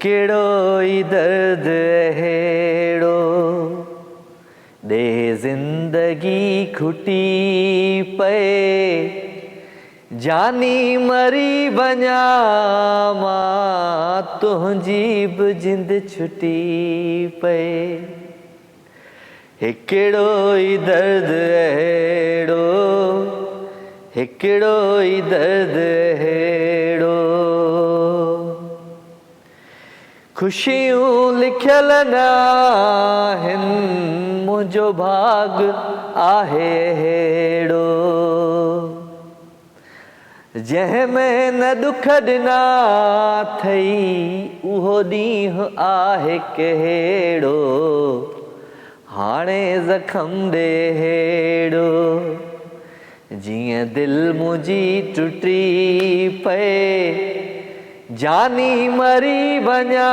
हिकिड़ो ई दर्द अहिड़ो दे ज़िंदगी खुटी पए, जानी मरी वञा मां तुंहिंजी बि जिंद छुटी पए। हिकिड़ो ई दर्द अहिड़ो, हिकिड़ो ई दर्द अहिड़ो, ख़ुशियूं लिखियल न आहिनि मुंहिंजो भाग आहे अहिड़ो, जंहिंमें न दुख ॾिना अथई उहो ॾींहुं आहे कहिड़ो, हाणे ज़ख़म ॾे हेड़ो, जीअं दिलि मुंहिंजी टुटी पए, जानी मरी वञा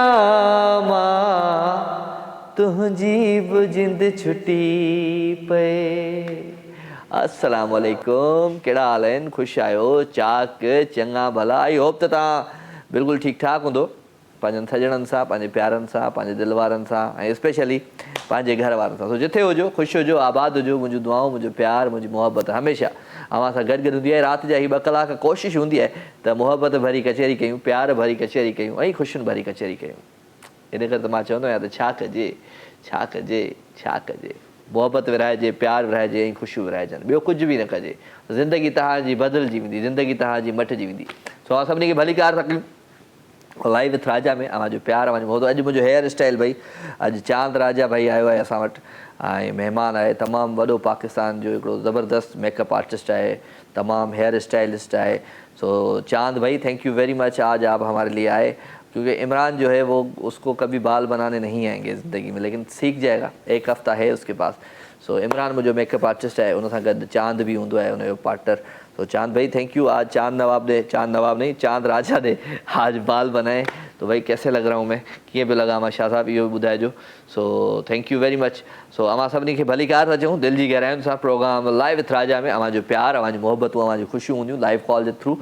मां तुंहिंजी बि जिंद छुटी पए। अस्सलाम वालेकुम, कहिड़ा हाल आहिनि? ख़ुशि आहियो? चाक चङा भला? आई होप त तव्हां बिल्कुलु ठीकु ठाकु हूंदो, पंहिंजनि सॼणनि सां, पंहिंजे प्यारनि सां, पंहिंजे दिलि वारनि सां ऐं स्पेशली पंहिंजे घर वारनि सां। सो जिथे हुजो ख़ुशि हुजो, आबाद हुजो। मुंहिंजूं दुआऊं, मुंहिंजो प्यार, मुंहिंजी मोहबत हमेशह अव्हां सां गॾु हूंदी आहे। राति जा ही 2 कलाक कोशिशि हूंदी आहे त मोहबत भरी कचहरी कयूं, प्यार भरी कचहरी कयूं ऐं ख़ुशियुनि भरी कचहरी कयूं। इन करे त मां चवंदो आहियां त छा कजे, छा कजे, छा कजे। मोहबत विरहाइजे, प्यार विरहाइजे ऐं ख़ुशियूं विरहाइजनि, ॿियो कुझु बि न कजे। ज़िंदगी तव्हांजी बदिलजी वेंदी, ज़िंदगी तव्हांजी मटिजी वेंदी। सो असां सभिनी खे भली कार था कयूं लाइव विथ राजा में। अव्हांजो प्यार, अव्हांजो मोहबत। अॼु मुंहिंजो हेयर स्टाइल भई, अॼु चांद राजा भाई आयो आहे असां वटि ऐं महिमान आहे। तमामु वॾो पाकिस्तान जो हिकिड़ो ज़बरदस्त मेकअप आर्टिस्ट आहे, तमामु हेयर स्टाइलिस्ट आहे। सो चांद भाई, थैंक यू वेरी मच, आज आप हमारे लिए आए। क्योंकि इमरान जो है वो उसको कभी बाल बनाने नहीं आएंगे ज़िंदगी में, लेकिन सीख जाएगा, 1 हफ़्ता है उसके पास। सो इमरान मुंहिंजो मेकअप आर्टिस्ट आहे, उन सां गॾु चांद बि हूंदो आहे उनजो पार्टनर। तो चांद भाई थैंक यू, आज चांद नवाब ने, चांद नवाब नहीं, चांद राजा ने आज बाल बनाए। तो भाई कैसे लग रहा हूँ मैं, कीअं पियो लॻा मां, शाह साहब इहो ॿुधाइजो। So thank you very much. So अव्हां सभिनी खे भली कार था चऊं, दिलि जी गहराइयुनि सां प्रोग्राम लाइव विथ राजा में। अव्हांजो प्यार, अव्हांजी मोहबतूं, अव्हांजी ख़ुशियूं हूंदियूं लाइव कॉल जे थ्रू।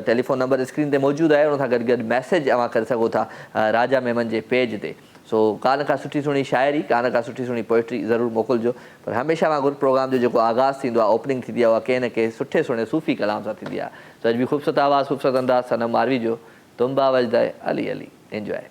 टेलीफोन नंबर स्क्रीन ते मौजूदु आहे, उन सां गॾु गॾु मैसेज अव्हां करे सघो था राजा मेमन जे पेज ते। सो कान का सुठी सुहिणी शाइरी, कान का सुठी सुहिणी पोइट्री ज़रूरु मोकिलिजो। पर हमेशह वांगुरु प्रोग्राम जो जेको आगाज़ थींदो आहे, ओपनिंग थींदी आहे, उहा कंहिं न कंहिं सुठे सुहिणे सूफ़ी कलाम सां थींदी आहे। सो अॼु बि ख़ूबसूरत आवाज़, ख़ूबसूरत अंदाज़, सनम मारवी जो तुम्बा वजदाए अली अली। एंजॉय।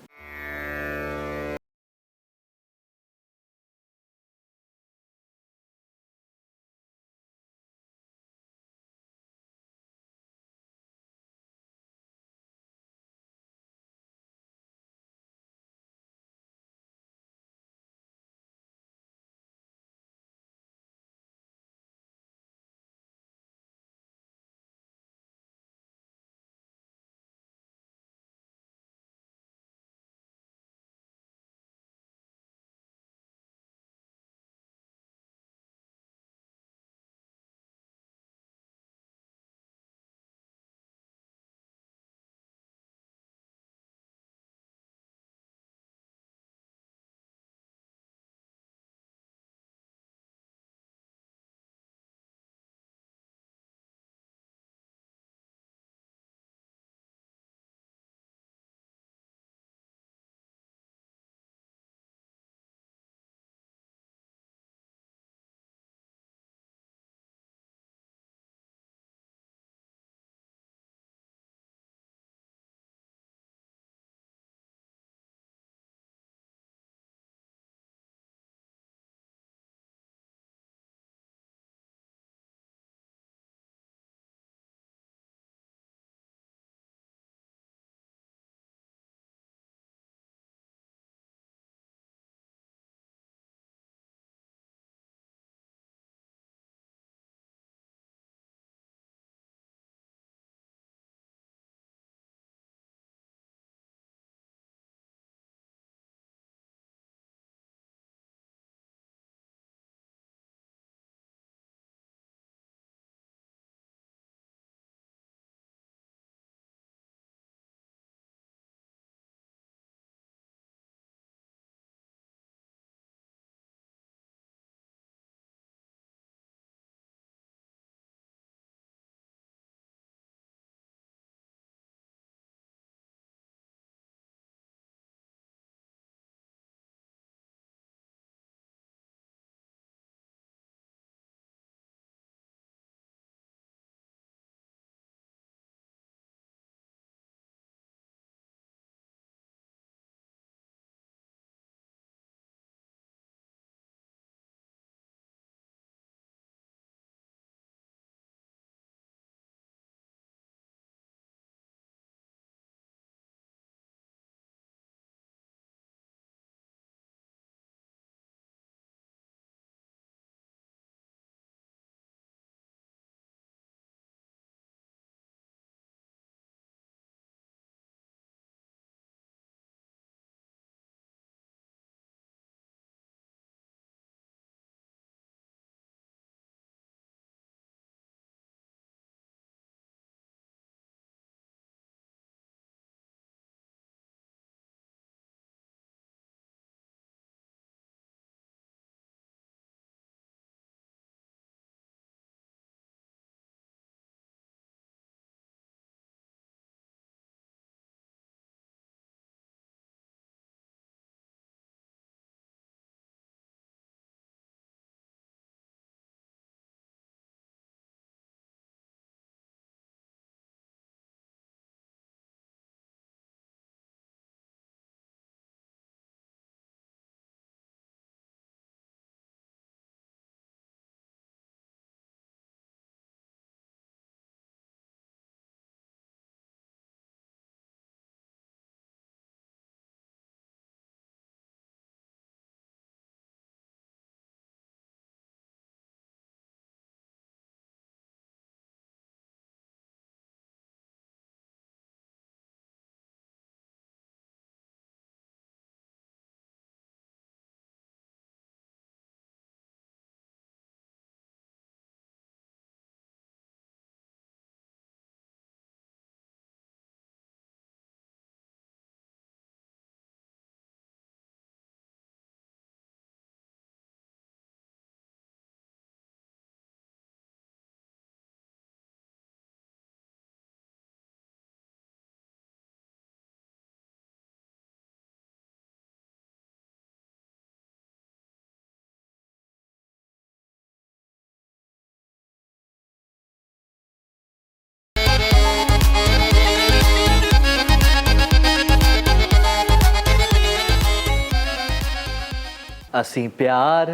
असीं प्यार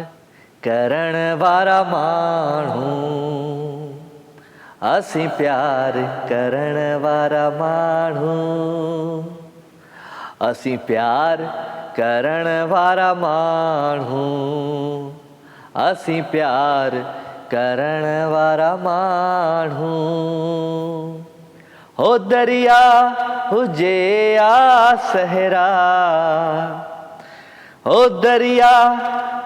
करण वारा माण्हू, असीं प्यार करण वारा माण्हू, असीं प्यार करण वारा माण्हू, असीं प्यार करण वारा माण्हू। हो दरिया हुजे या सहरा, हो दरिया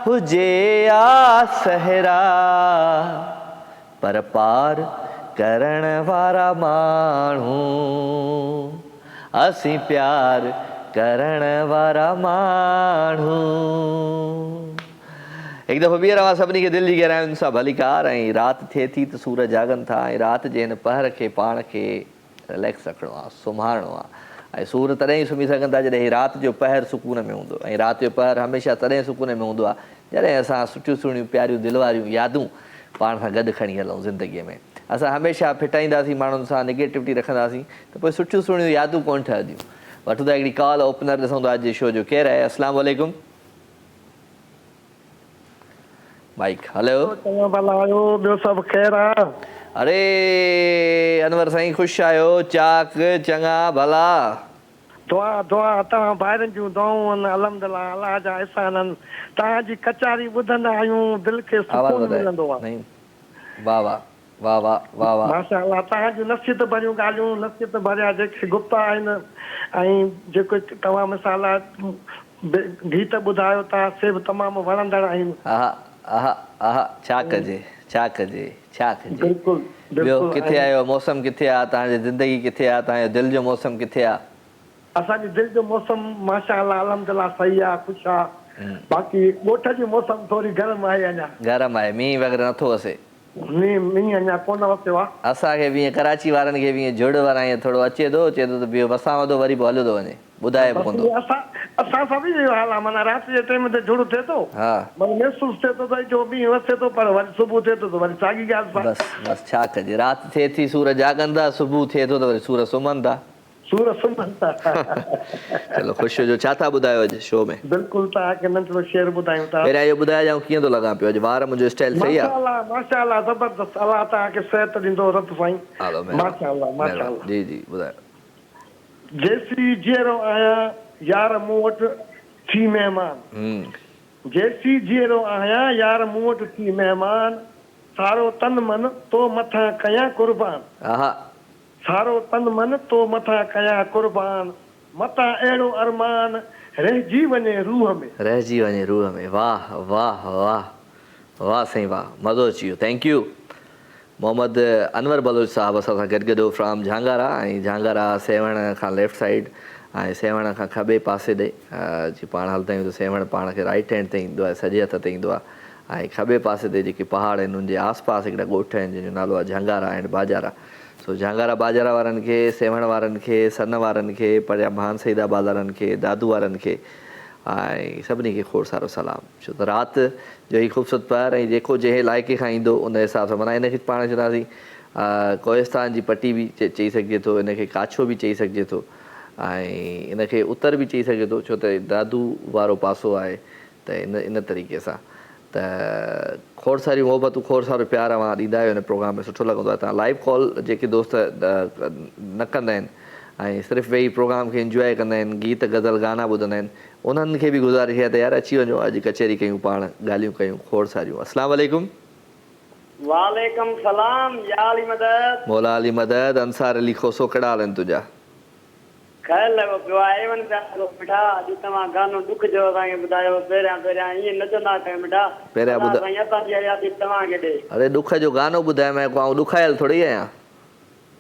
हुजे या सहरा, पर पार करण वारा माण्हू, असीं प्यार करण वारा माण्हू। एक दफ़ो ॿीहर मां सभिनी खे दिलि जी गहराइयुनि सां भलीकार। ऐं राति थिए थी त सूर जागनि था ऐं राति जे हिन पहर खे पाण खे रिलैक्स रखिणो आहे, सुम्हारिणो आहे। ऐं सूर तॾहिं ई सुम्ही सघनि था जॾहिं राति जो पहर सुकून में हूंदो। ऐं राति जो पहर हमेशह तॾहिं सुकून में हूंदो आहे जॾहिं असां सुठियूं सुहिणियूं प्यारियूं दिलि वारियूं यादूं पाण सां गॾु खणी हलूं ज़िंदगीअ में। असां हमेशह फिटाईंदासीं माण्हुनि सां, नेगेटिविटी रखंदासीं त पोइ सुठियूं सुहिणियूं यादूं कोन ठहंदियूं। वठूं था हिकिड़ी कॉल ओपनर, ॾिसूं था अॼु जे शो जो केरु आहे। अस्सलाम वालेकुम। माइक हलो। ॿियो सभु ख़ैरु आहे? अरे अनवर साईं ख़ुशि आहियो? चाक चङा भला? दुआ दुआ तव्हां ॿाहिरनि जूं दुआऊं आहिनि, अलहमदिल्ला अलाह जा अहसान आहिनि। तव्हांजी कचारी ॿुधंदा आहियूं, दिलि खे सुकून मिलंदो आहे। वाह वाह वाह वाह वाह वाह, माशा अल्लाह। तव्हांजूं नसीहत भरियूं ॻाल्हियूं, नसीहत भरिया जेके गुप्ता आहिनि ऐं जेको तव्हां मिसाला गीत ॿुधायो था से बि तमामु वणंदड़ आहिनि। छा कजे छा कजे छा कजे। बिल्कुलु ॿियो किथे आहियो? मौसम किथे आहे? तव्हांजी ज़िंदगी किथे आहे? तव्हांजो दिलि जो मौसम किथे आहे? असांजी दिलि जो मौसम माशा अल्लाह अलहमदिल्ला सही आहे, ख़ुशि आहे। बाक़ी ॻोठ जी मौसम थोरी गरम आहे, अञा गरम आहे, मींहुं वग़ैरह नथो अचे? मींहुं अञा कोन वसियो आहे। असांखे बि ईअं कराची वारनि खे बि ईअं झुड़ वारा ईअं थोरो अचे थो, चए थो त ॿियो वसां वधो वरी पोइ हलियो थो वञे, ॿुधाए बि कोन थो। असां सां बि इहो हाल आहे, माना राति जे टाइम ते झुड़ थिए थो, महसूसु थिए थो त जो मींहुं वसे थो, पर वरी सुबुह थिए थो त वरी साॻी ॻाल्हि। बसि छा कजे, राति थिए थी सूर जागनि था, सुबुह थिए थो त वरी सूर सुम्हनि था। चलो ख़ुशि हुजो। छा था ॿुधायो अॼु शो में? बिल्कुलु तव्हांखे नंढिड़ो शेर ॿुधायूं था। पहिरियां इहो ॿुधाइजाऊं कीअं थो लॻां पियो? अॼु वार मुंहिंजो स्टाइल सही आहे? माशा अल्लाह ज़बरदस्त। अल्लाह तव्हांखे सिहत ॾींदो रब साईं। माशा अल्लाह माशा अल्लाह। जी जी ॿुधायो। जेसी जीअरो आहियां यार मूं वटि थी महिमान, जेसी जीअरो आहियां यार मूं वटि थी महिमान, सारो तन मन तो मथां कयां कुर्बान, सारो तन मन तो मथां कयां कुर्बान, मथां अहिड़ो अरमान रहिजी वञे रूह में, रहिजी वञे रूह में। वाह वाह वाह वाह साईं वाह, मज़ो अची वियो। Thank you. मोहम्मद अनवर बलोच साहब असां सां गॾु फ्रॉम झांगारा। ऐं झांगारा सेवण खां लेफ्ट साइड ऐं सेवण खां खॿे पासे ॾे जीअं पाण हलंदा आहियूं त सेवण पाण खे राइट हैंड ते ईंदो आहे, सॼे हथ ते ईंदो आहे। ऐं खॿे पासे ते जेके पहाड़ आहिनि उनजे आसपास हिकिड़ा ॻोठ आहिनि जंहिंजो नालो आहे झांगारा एंड बाजारा। सो झांगारा बाजारा वारनि खे, सेवण वारनि खे, सन वारनि खे, परियां महान सईदाबाद वारनि खे, दादू वारनि खे ऐं सभिनी खे खोड़ सारो सलाम। छो त राति जो ई ख़ूबसूरत पहर ऐं जेको जंहिं इलाइक़े खां ईंदो उन हिसाब सां, माना इनखे पाण चवंदासीं कोहिस्तान जी पटी बि चई सघिजे थो, इनखे काछो बि चई सघिजे थो ऐं इनखे उत्तर बि चई सघिजे थो, छो त दादू वारो पासो आहे। त इन तरीक़े सां त खोड़ सारियूं मोहबतूं, खोड़ सारो प्यार अवां ॾींदा आहियो हिन प्रोग्राम में। सुठो लॻंदो आहे। तव्हां लाइव कॉल जेके दोस्त न कंदा आहिनि ऐं सिर्फ़ु वेही प्रोग्राम खे इंजॉय कंदा आहिनि, गीत गज़ल गाना ॿुधंदा आहिनि, उन्हनि खे बि गुज़ारिश आहे त यार अची वञो, अॼु कचहरी कयूं, पाण ॻाल्हियूं कयूं खोड़ सारियूं। अस्सलाम वालेकुम। वालेकुम सलाम। या अली मदद। मौला अली मदद। अंसार अली खोसो, कहिड़ा हाल आहिनि तुंहिंजा? ख़ैर लॻो पियो आहे। एवन पिया मिठा। अॼु तव्हां गानो दुख जो असांखे ॿुधायो। पहिरियां ईअं नचंदा कयो मिठा। पहिरियां तव्हांखे ॾे। अरे दुख जो गानो ॿुधायो, मां ॾुखायल थोरी आहियां।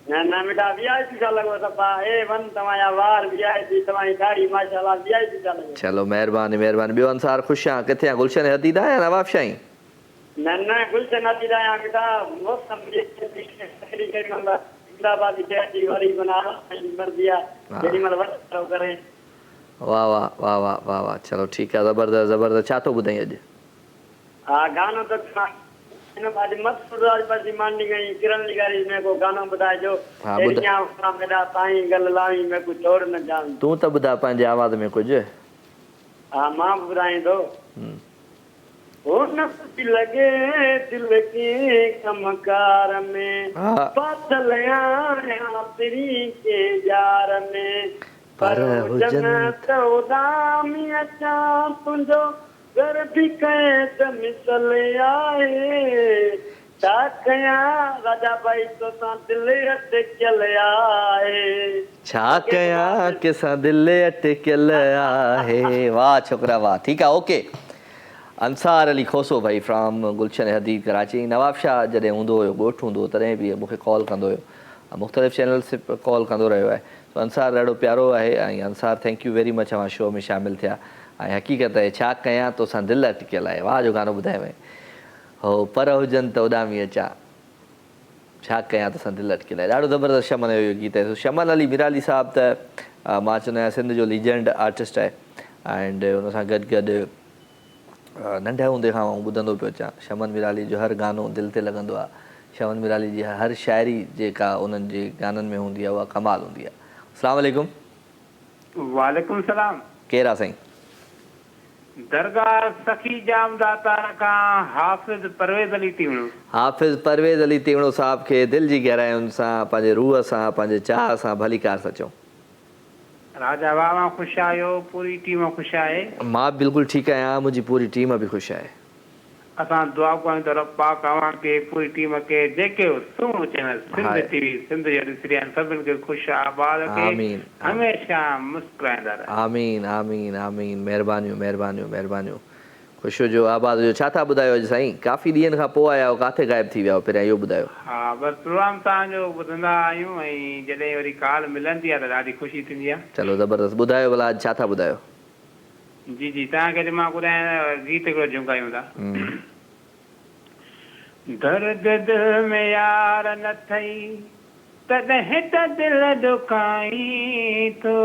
न मिठा वीआईपी छा लॻो सफ़ा। वन तव्हांजा वार वीआईपी, तव्हांजी दाढ़ी माशाअल्लाह वीआईपी छा लॻो। चलो महिरबानी महिरबानी। ॿियो अंसार ख़ुशि आहियां? किथे आहे? गुलशन हदीदा या नवाब शाही? न गुलशन हदीदा आहियां मिठा। मौसम वाह वाह वाह वाह वाह वाह। चलो ठीकु आहे, ज़बरदस्त ज़बरदस्त। छा थो ॿुधाई अॼु? हा गानो त तूं त ॿुधा पंहिंजे आवाज़ में कुझु। हा मां ॿुधायां थो। हो न खुशी लगे दिल के कमकार में, हाँ। पातल आया तेरी के जार में, पर हुजन त उदामी अचा तुंहिंजो घर बि कैद मिसल आहे, छा कयां राजा भाई तोसां दिल अटकियल आहे। छा कयां कंहिंसां दिलि अटकियल आहे। वाह छोकिरा वाह। ठीकु आहे, ओके। अंसार अली खोसो भाई फ्रॉम गुलशन हदीद कराची। नवाब शाह जॾहिं हूंदो हुयो, ॻोठु हूंदो हुओ, तॾहिं बि मूंखे कॉल कंदो हुयो, मुख़्तलिफ़ चैनल से कॉल कंदो रहियो आहे। तो अंसार ॾाढो प्यारो आहे। ऐं Ansar thank you very much, अवां शो में शामिलु थिया। ऐं हक़ीक़त आहे, छा कयां तोसां दिलि अटकियल आहे। वाह जो गानो ॿुधायो हो, पर हुजनि त उॾामी अचां, छा कयां तोसां दिलि अटकियल आहे। ॾाढो ज़बरदस्त शमन जो इहो गीत आहे। शमन अली मिराली साहब त मां चवंदो आहियां सिंध जो लीजेंड आर्टिस्ट आहे। एंड हुन सां गॾु गॾु नंढे हूंदे खां आउं ॿुधंदो पियो अचां। शमन मिराली जो हर गानो दिलि ते लॻंदो आहे। शमन मिराली जी हर शाइरी जेका उन्हनि जे गाननि में हूंदी आहे उहा कमाल हूंदी आहे। अस्सलाम वालेकुम। वालेकुम सलाम। केरु आहे साईं? दरगाह सखी जाम दातार खां हाफ़िज़ परवेज़ अली तीवणो। हाफ़िज़ परवेज़ अली तीवणो साहब खे दिलि जी गहराइयुनि सां, पंहिंजे रूह सां, पंहिंजे चाह सां भली कार सां चऊं। राजा वाह ख़ुशि आहियो, पूरी टीम ख़ुशि आहे। मां बिल्कुलु ठीकु आहियां, मुंहिंजी पूरी टीम बि ख़ुशि आहे। असां दुआ कयूं त रब पाक अवां खे, पूरी टीम खे, जेके सुहिणो चैनल सिंध टीवी सिंध जो ॾिसी रहिया आहिनि, सभिनि खे ख़ुशि आबाद खे आमीन हमेशह मुस्कुराईंदा रहे। आमीन आमीन आमीन। महिरबानियूं महिरबानियूं महिरबानियूं। ख़ुशि जो आबाद जो। छा था ॿुधायो अॼु साईं? काफ़ी ॾींहंनि खां पोइ आया हो, किथे ग़ाइबु थी विया हो? पहिरियां इहो ॿुधायो। हा बसि प्रोग्राम तव्हांजो ॿुधंदा आहियूं, ऐं जॾहिं वरी कॉल मिलंदी आहे त ॾाढी ख़ुशी थींदी आहे। चलो ज़बरदस्त। ॿुधायो भला अॼु छा था ॿुधायो? जी जी, तव्हांखे अॼु मां ॿुधायां गीत हिकिड़ो झुकायूं था। दर्द दिल में यार न थई तॾहिं त दिल दुखाई थो,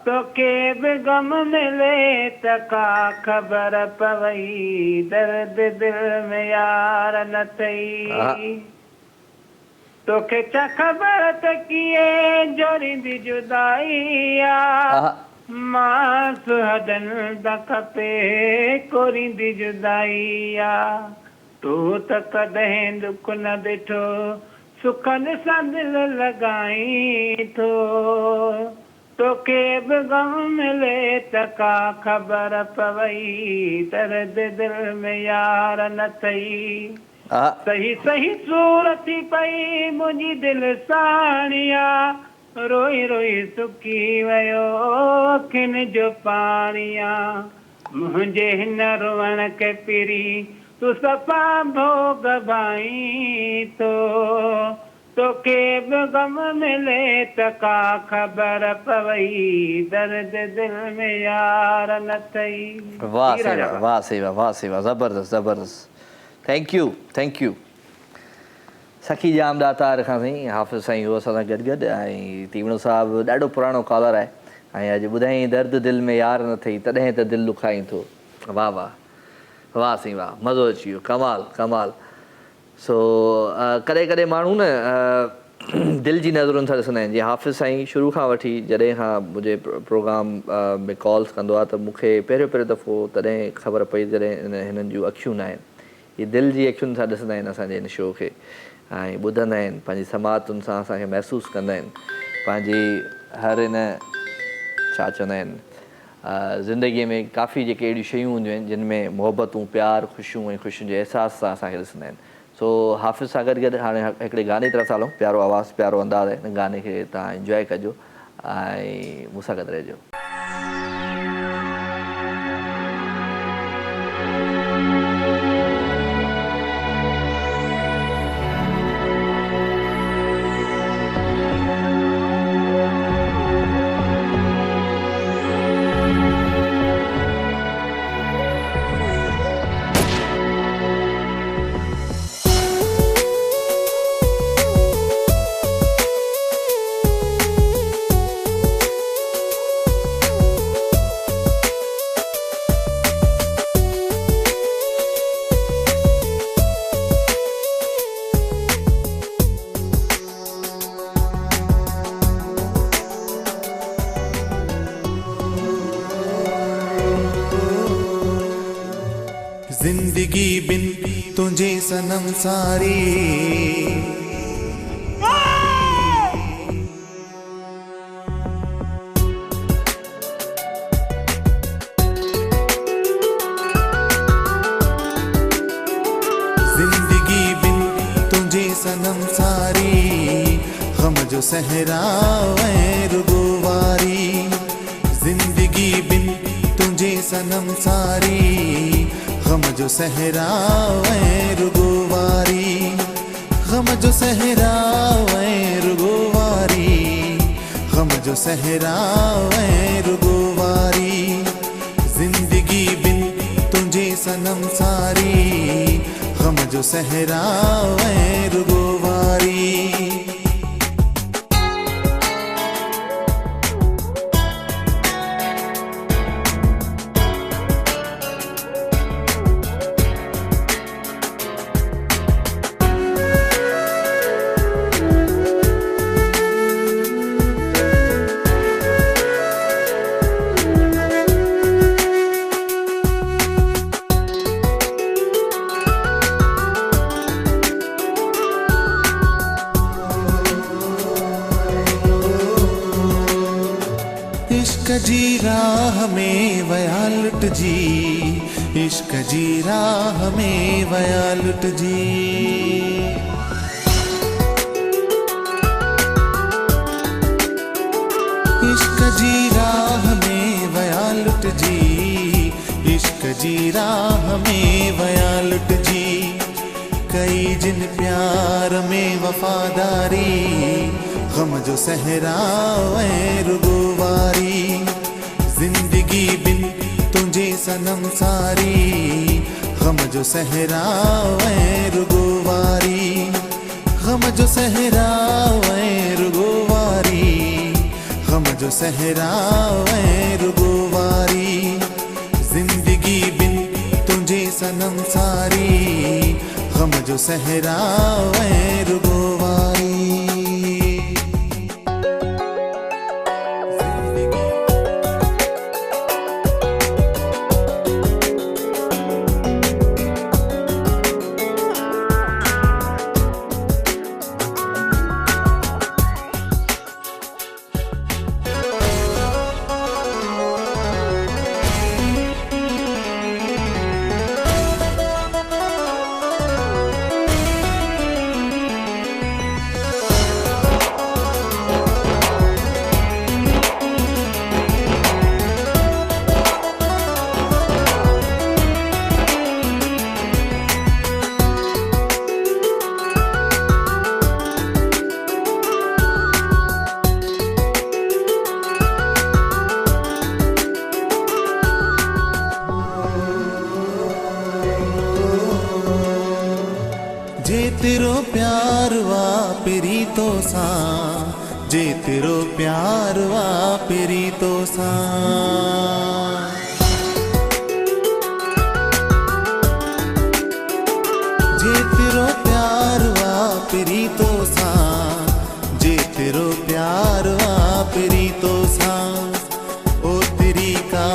तोखे बि गम मिले त का ख़बर पवई, दर्द दिल में यार न थई, तोखे छा ख़बर त कीअं जोड़ींदी जुदाई आ, मां सुहदनि त खपे कोरींदी जुदाई आ, तू त कॾहिं दुख न ॾिठो सुखनि सां दिलि लॻाई थो, तोखे बि गम मिले त का ख़बर पवई, दर्द दिल में यार न थई, सही सही सूरत थी पई मुंहिंजी दिलि साणिया, रोई रोई सुकी वियो अखियुनि जो पाणिया, मुंहिंजे हिन रोअण खे पिरी तूं सफ़ा भोग भाई थो, तोखे बि गम मिले त का ख़बर पवई, दर्द दिल में यार न थई। वाह सेवा वाह सेवा वाह सेवा। ज़बरदस्त ज़बरदस्त। Thank U thank U. सखी जाम दातार खां साईं हाफ़िज़ साईं उहो असां सां गॾु गॾु। ऐं तीवणो साहिबु ॾाढो पुराणो कॉलर आहे। ऐं अॼु ॿुधाईं दर्द दिलि में यार न थई तॾहिं त दिलि दुखाई थो। वाह वाह वाह साईं वाह, मज़ो अची वियो। कमाल कमाल। सो कॾहिं कॾहिं माण्हू न दिलि जी नज़रुनि सां ॾिसंदा आहिनि। जीअं हाफ़िज़ साईं शुरू खां वठी जॾहिं खां मुंहिंजे प्रोग्राम में कॉल्स कंदो आहे त मूंखे पहिरियों पहिरियों दफ़ो तॾहिं ख़बर पई जॾहिं हिननि जूं अखियूं न आहिनि। इहे दिलि जी अखियुनि सां ॾिसंदा आहिनि असांजे हिन शो खे ऐं ॿुधंदा आहिनि, पंहिंजी समातुनि सां असांखे महसूसु कंदा आहिनि, पंहिंजी हर हिन छा चवंदा आहिनि ज़िंदगीअ में काफ़ी जेके अहिड़ियूं शयूं हूंदियूं आहिनि जिन में मुहबतूं प्यार ख़ुशियूं ऐं ख़ुशियुनि जे अहसास सां असांखे ॾिसंदा आहिनि। सो हाफ़िज़ सां गॾु गॾु हाणे हिकिड़े गाने तरफ़ हलूं। प्यारो आवाज़ु प्यारो अंदाज़ आहे, हिन गाने खे तव्हां इंजॉय कजो ऐं मूंसां गॾु रहिजो। जिंदगी बिन तुझे सनम सारी जिंदगी बिन तुझे सनम सारी गम जो सहरावे रुगवारी जिंदगी बिन तुझे सनम सारी गम जो सहरावे रुगवारी गम जो सहरावे रुगवारी गम जो सहरावे रुगवारी जिंदगी बिन तुझे सनम सारी गम जो सहरावे रुगवारी इश्क जी राह में वया लुट जी इश्क जी राह में वया लुट जी इश्क जी राह में वया लुट जी इश्क जी राह में वया लुट जी कई जिन प्यार में वफादारी गम जो सहरावे रुगवारी जिंदगी बिन तुझे सनम सारी गम जो सहरावे रुगवारी गम जो सहरावे रुगवारी गम जो सहरावे रुगवारी जिंदगी बिन तुझे सनम सारी गम जो सहरावे रुगवारी जे तेरो प्यार वा पेरी तो सा जे तेरो प्यार वा पेरी तो सा जे तेरो प्यार वा पेरी तो सा जे तेरो प्यार वा पेरी तो सा ओ तेरी का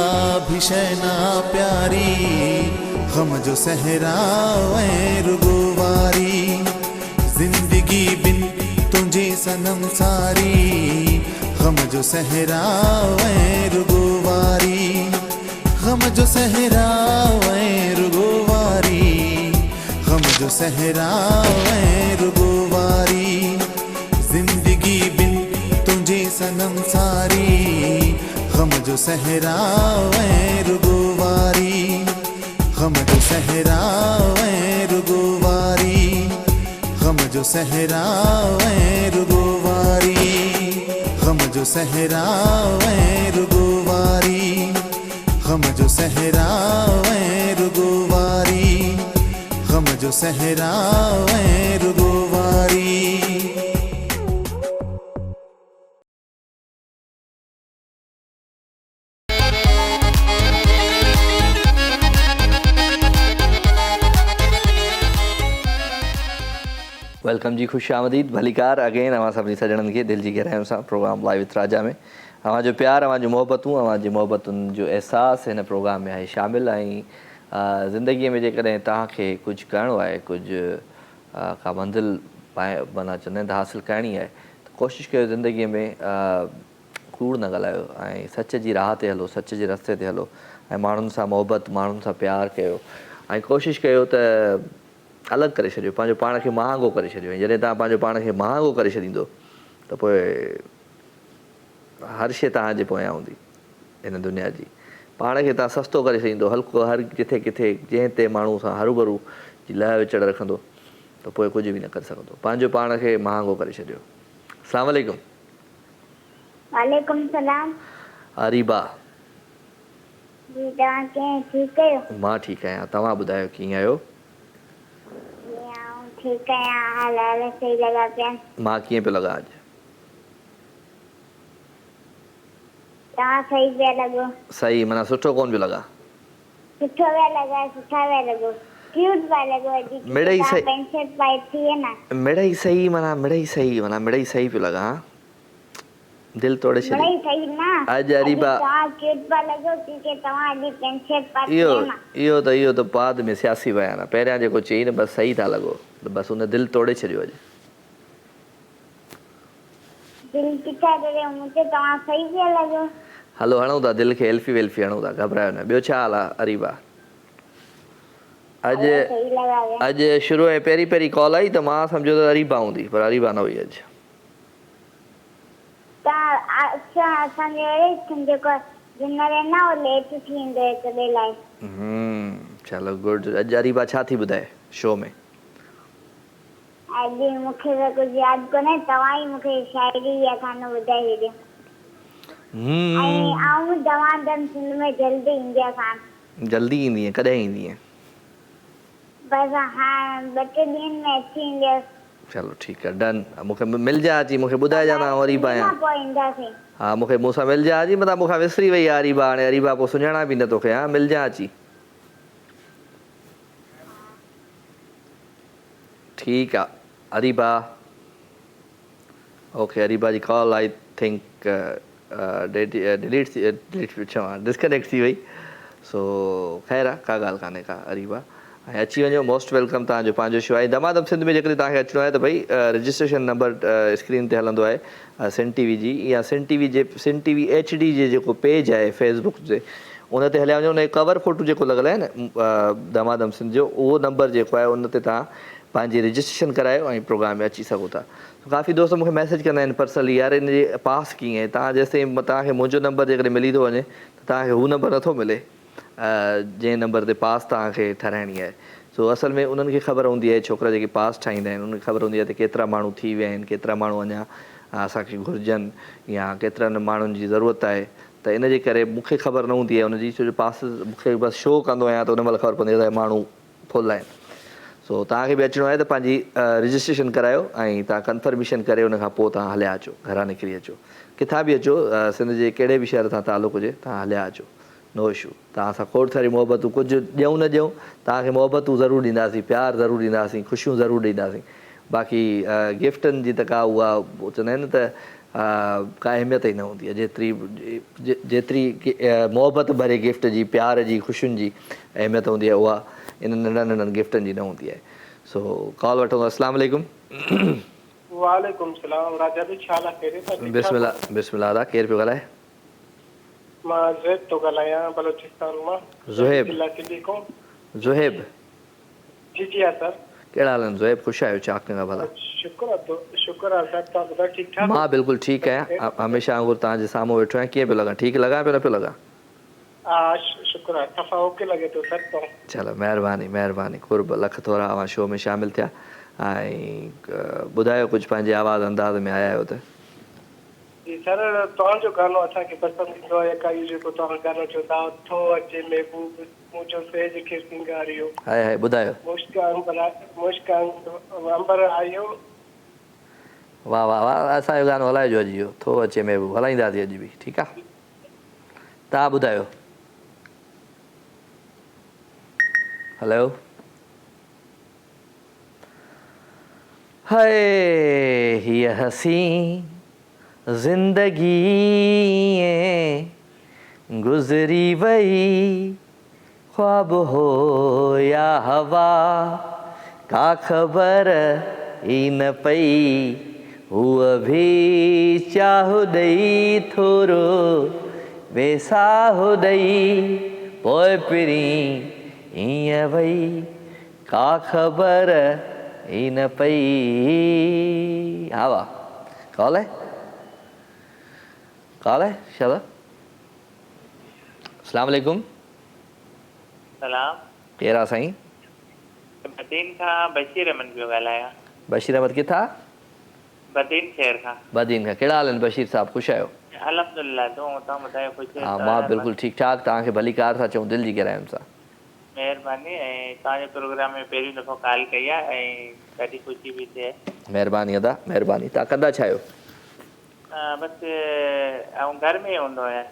भीषणा प्यारी गम जो सहरावे रुगवारी जिंदगी बिन तुझे सनम सारी गम जो सहरावे रुगवारी गम जो सहरावे रुगवारी गम जो सहरावे रुगवारी जिंदगी बिन तुझे सनम सारी गम जो सहरावे रुगवारी गम जो सहरावे रुगवारी गम जो सहरावे रुगवारी गम जो सहरावे रुगवारी गम जो सहरावे रुगवारी गम जो सहरावे रुगवारी वेलकम जी, खुश आमदीद भलीकार अगेन अवां सभिनी सजणनि खे दिलि जी गहराइयुनि सां प्रोग्राम लाइव विथ राजा में अवां जो प्यार, अवां जो मोहबतूं, अवां जी मोहबतुनि जो एहसास हिन प्रोग्राम में आहे शामिल। ऐं ज़िंदगीअ में जेकॾहिं तव्हांखे कुझु करिणो आहे, कुझु का मंज़िल माना चवंदा आहिनि त हासिलु करणी आहे, त कोशिशि कयो ज़िंदगीअ में कूड़ न ॻाल्हायो ऐं सच जी राह ते हलो, सच जे रस्ते ते हलो ऐं माण्हुनि सां मुहबत, माण्हुनि सां प्यारु कयो ऐं कोशिशि कयो त अलॻि करे छॾियो, पंहिंजो पाण खे महांगो करे छॾियो। ऐं जॾहिं तव्हां पंहिंजो पाण खे महांगो करे छॾींदो त पोइ हर शइ तव्हांजे पोयां हूंदी हिन दुनिया जी। पाण खे तव्हां सस्तो करे छॾींदो, हल्को हर किथे किथे जंहिं ते माण्हू सां हरूभरू जी लह विचड़ रखंदो त पोइ कुझु बि न करे सघंदो। पंहिंजो पाण खे महांगो करे छॾियो। अस्सलाम वालेकुम। वालेकुम सलाम। अरीबा जी तव्हां कीअं, ठीकु आहियो? मां ठीकु आहियां, तव्हां ॿुधायो कीअं आहियो? ठीकु आहियां, हाल हाल सही लॻा पिया। मां कीअं पियो लॻा अॼु? तव्हां सही पिया लॻो। सही माना सुठो कोन पियो लॻा? सुठो पिया लॻा, सुठा पिया लॻो, क्यूट पिया लॻो। मिड़ई सही पेंट शर्ट पाए थी है ना, मिड़ई सही माना मिड़ई सही पियो लॻा। दिलि तोड़े छॾी। मिड़ई सही ना। अॼु अरीबा तव्हां क्यूट पिया लॻो क्योंकि तव्हां अॼु पेंट शर्ट पाए थी है ना। इहो त बाद में सियासी बयान आहे। पहिरियां जेको चई न बसि सही था लॻो, त बसि हुन दिलि तोड़े छॾियो अॼु। दिलि किथे तोड़े, मूंखे तव्हां सही पिया लॻो। हलो हणूं था दिलि खे, एल्फी वेल्फी हणूं था, घबरायो न। ॿियो छा हाल आहे अरीबा? अॼु शुरू ऐं पहिरीं कॉल आई त मां सम्झो त अरीबा हूंदी, पर अरीबा न हुई अॼु। चलो गुड। अॼु अरीबा छा थी ॿुधाए शो में? अॼु मूंखे त कुझु यादि कोन्हे, तव्हां ई मूंखे शाइरी या गानो ॿुधाए छॾियो। ऐं दमादम सिंध में जल्दी ईंदी आहे। जल्दी ईंदी आहे? कॾहिं ईंदी आहे? बस हाणे 2-3 ॾींहंनि में अची वेंदी। चलो ठीकु आहे, डन। मूंखे मिलजा अची, मूंखे ॿुधाइजा न अरीबा आहियां। हा मूंखे मूंसां मिलजा अची, मतिलबु मूंखां विसरी वई आहे अरीबा। हाणे अरीबा पोइ सुञाणा बि न तोखे। हा मिलजा अची। ठीकु आहे अरीबा। ओके अरीबा जी कॉल आई थिंक डिस्कनेक्ट थी वई। सो ख़ैर आहे, का ॻाल्हि कान्हे का अरीबा। ऐं अची वञो, मोस्ट वेलकम। तव्हांजो पंहिंजो शो आहे दमादम सिंध में। जेकॾहिं तव्हांखे अचिणो आहे त भई रजिस्ट्रेशन नंबर स्क्रीन ते हलंदो आहे सिन टी वी जी, या सिन टी वी HD जे जेको पेज आहे फेसबुक जे, उन ते हलिया वञो। उन जो कवर फोटो जेको लॻल आहे न दमादम सिंध जो, उहो नंबर जेको आहे उन ते तव्हां पंहिंजी रजिस्ट्रेशन करायो ऐं प्रोग्राम में अची सघो था। काफ़ी दोस्त मूंखे मैसेज कंदा आहिनि पर्सनली, यार इन जे पास कीअं आहे? तव्हां जेसिताईं तव्हांखे मुंहिंजो नंबर जेकॾहिं मिली थो वञे त तव्हांखे हू नंबर नथो मिले जंहिं नंबर ते पास तव्हांखे ठाराइणी आहे। सो असल में उन्हनि खे ख़बर हूंदी आहे, छोकिरा जेके पास ठाहींदा आहिनि उन्हनि खे ख़बर हूंदी आहे त केतिरा माण्हू थी विया आहिनि, केतिरा माण्हू अञा असांखे घुरिजनि, या केतिरनि माण्हुनि जी ज़रूरत आहे। त इन जे करे मूंखे ख़बर न हूंदी आहे उनजी, छो जो पास मूंखे बसि शो कंदो आहियां त उन महिल ख़बर पवंदी आहे त माण्हू फुल आहिनि। सो तव्हांखे बि अचिणो आहे त पंहिंजी रजिस्ट्रेशन करायो ऐं तव्हां कंफर्मेशन करे उन खां पोइ तव्हां हलिया अचो, घरां निकिरी अचो। किथां बि अचो, सिंध जे कहिड़े बि शहर सां तालुक़ु हुजे, तव्हां हलिया अचो, नो इशू। तव्हां सां खोड़ सारी मोहबतूं, कुझु ॾियूं न ॾियूं, तव्हांखे मोहबतूं ज़रूरु ॾींदासीं, प्यारु ज़रूरु ॾींदासीं, ख़ुशियूं ज़रूरु ॾींदासीं। बाक़ी गिफ्टनि जी त का उहा चवंदा आहिनि त का अहमियत ई न हूंदी आहे जेतिरी मोहबत भरे गिफ्ट जी, प्यार जी, ख़ुशियुनि जी अहमियत हूंदी आहे, उहा इन नंढनि नंढनि गिफ्टनि जी न हूंदी आहे। सो कॉल वठो। अस्सलाम वालेकुम। वालेकुम सलाम। राजा जी छा हाल आहे? बिस्मिल्लाह दा। केरु पियो ॻाल्हाए? मां ज़ुहैब थो ॻाल्हायां बलोचिस्तान मां। ज़ुहैब जी जी हा सर। कहिड़ा हाल आहिनि ज़ुहैब? ख़ुशि आहियो? चाक चङा भला? शुक्र आहे साहब, तव्हां ॿुधायो ठीकु ठाक? मां बिल्कुलु ठीकु आहियां, हमेशह वांगुरु तव्हांजे साम्हूं वेठो आहियां। कीअं पियो लॻा? ठीकु लॻा पियो न पियो लॻा? हा शुक्र आहे, सफ़ा ओके लॻे थो सर। चलो महिरबानी कुर्ब लख थोरा। अवां शो में शामिलु थिया ऐं ॿुधायो कुझु पंहिंजे आवाज़ अंदाज़ में आया आहियो त? जी सर, तव्हांजो गानो असांखे पसंदि ईंदो आहे। का इहो जेको तव्हां गानो चओ था, थो अचे महबूब मुंहिंजो सेज खे सिंगारियो, हाय ॿुधायो। अंबर आयो। वाह वाह वाह, असांजो गानो हलाइजो अॼु इहो, थो अचे महबूब, हलाईंदासीं अॼु बि। ठीकु आहे, तव्हां ॿुधायो। हेलो। हाय हीअ हसी ज़िंदगी गुज़री वई, ख्वाब हो या हवा का ख़बर ई न पई, हूअ भी चाहु ॾेई थोरो वेसाहु ॾेई, पोइ पिरी ईअं वई का ख़बर ई न पई। हा वाह, कॉल है शाबाश। अस्सलाम वालेकुम। सलाम। केरु आहे साईं? बदीन खां बशीर अहमद पियो ॻाल्हायां। बशीर अहमद किथां? बदीन शहर खां। बदीन खां। कहिड़ा हाल आहिनि बशीर साहब, ख़ुशि आहियो? अल्हम्दुलिल्लाह, तव्हां ॿुधायो ख़ुशि आहियो? हा मां बिल्कुलु ठीकु ठाक, तव्हांखे भली कार था चऊं, दिलि जी गहराइयुनि सां। महिरबानी। ऐं तव्हांजे प्रोग्राम में पहिरीं दफ़ो कॉल कई आहे ऐं ॾाढी ख़ुशी बि थिए। महिरबानी अदा, महिरबानी। तव्हां कंदा छा आहियो? बसि ऐं घर में हूंदो आहियां।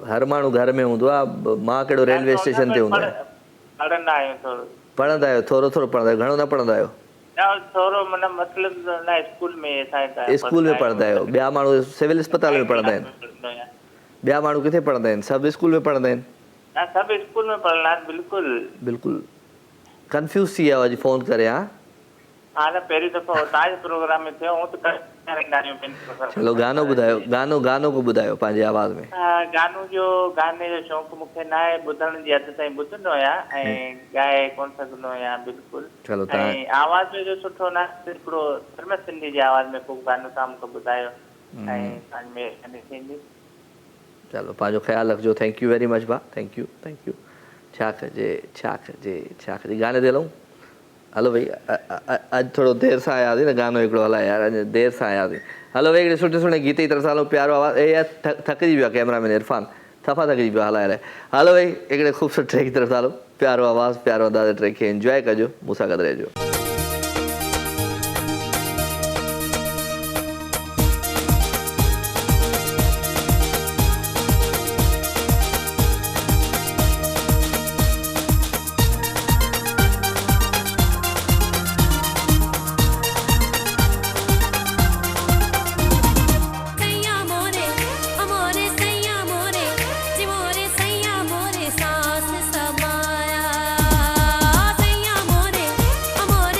हर माण्हू घर में हूंदो आहे, मां कहिड़ो रेलवे स्टेशन ते हूंदो आहियां। पढ़ंदा आहियूं थोरो। पढ़ंदा आहियो? थोरो थोरो पढ़ंदा आहियो, घणो न पढ़ंदा आहियो? थोरो माना मतिलबु न, स्कूल में स्कूल में पढ़ंदा आहियो? ॿिया माण्हू सिविल अस्पताल में पढ़ंदा आहिनि? ॿिया माण्हू किथे पढ़ंदा आहिनि? सभु स्कूल में पढ़ंदा आहिनि? सभु स्कूल में पढ़ंदा आहिनि। बिल्कुलु बिल्कुलु कंफ्यूज़ थी विया अॼु फ़ोन करे। हा न, पहिरीं दफ़ो तव्हांजे प्रोग्राम में थियो, चलो गानो ॿुधायो, गानो को ॿुधायो पंहिंजे आवाज़ में। गाने जो शौक़ु मूंखे न आहे, ॿुधण जी हद ताईं ॿुधंदो आहियां ऐं ॻाए कोन सघंदो आहियां बिल्कुलु। चलो ऐं आवाज़ में जो सुठो न, हिकिड़ो धर्म सिंधी जी आवाज़ में को गानो तव्हां मूंखे ॿुधायो ऐं तव्हांजी महिरबानी थींदी। चलो पंहिंजो ख़्यालु रखिजो। थैंक यू वेरी मच भाउ, थैंक यू। छा कजे गाने ते हलूं? हलो भई, अॼु थोरो देरि सां आयासीं न, गानो हिकिड़ो हलाए यार, अॼु देरि सां आयासीं। हलो भई, हिकिड़े सुठे गीत जी तरफ़ सां हलो, प्यारो आवाज़। थकिजी वियो आहे कैमरामैन इरफान, सफ़ा थकिजी पियो हलाए रहे। हलो भई, हिकिड़े ख़ूबसूरत ट्रैक जी तरफ़ सां हलो, प्यारो आवाज़, प्यारो अंदाज़ ट्रैक खे इंजॉय कजो, मूंसां गॾु रहिजो। amore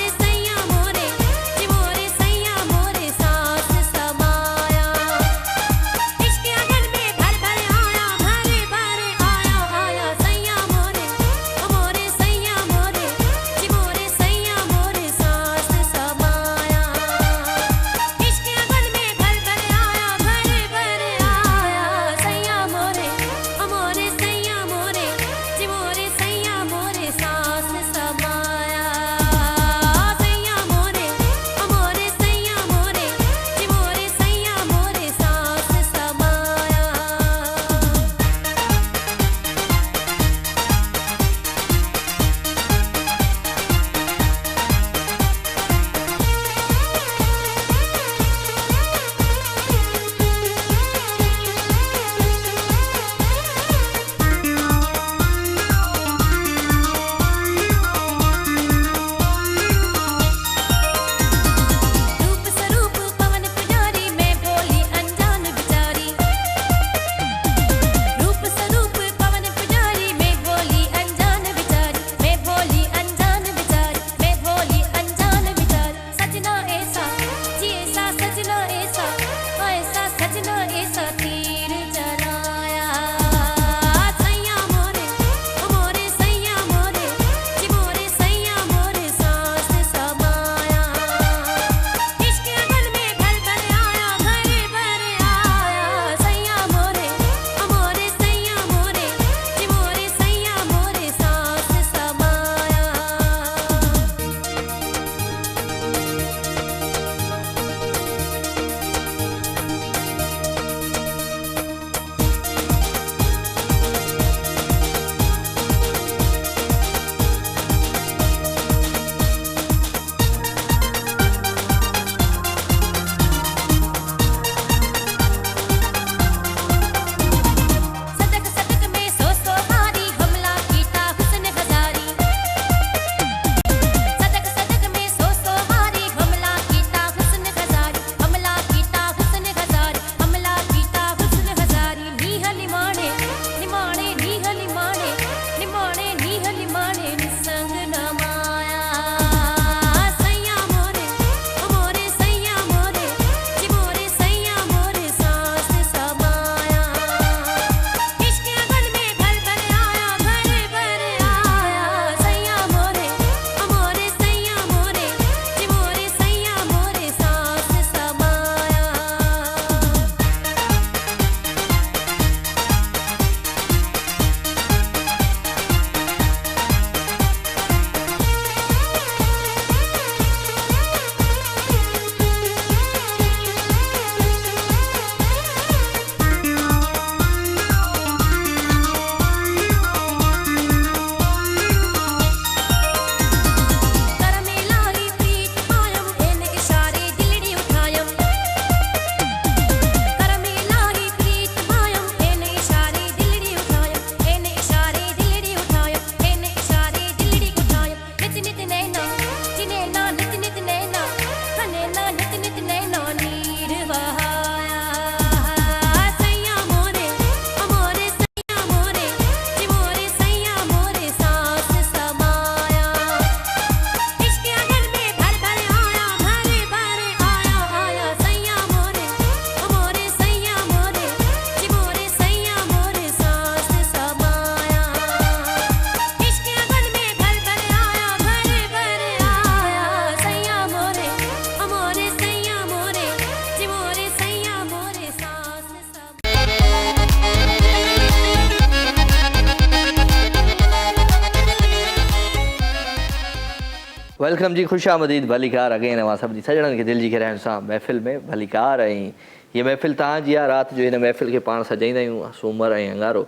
वेलकम जी, ख़ुशि आमदीद भलीकार अगेन अवां सभिनी सॼणनि खे दिलि जी गहराइण सां महफ़िल में भलीकार। ऐं हीअ महफ़िल तव्हांजी आहे। राति जो हिन महफ़िल खे पाण सजाईंदा आहियूं सूमर ऐं अंगारो,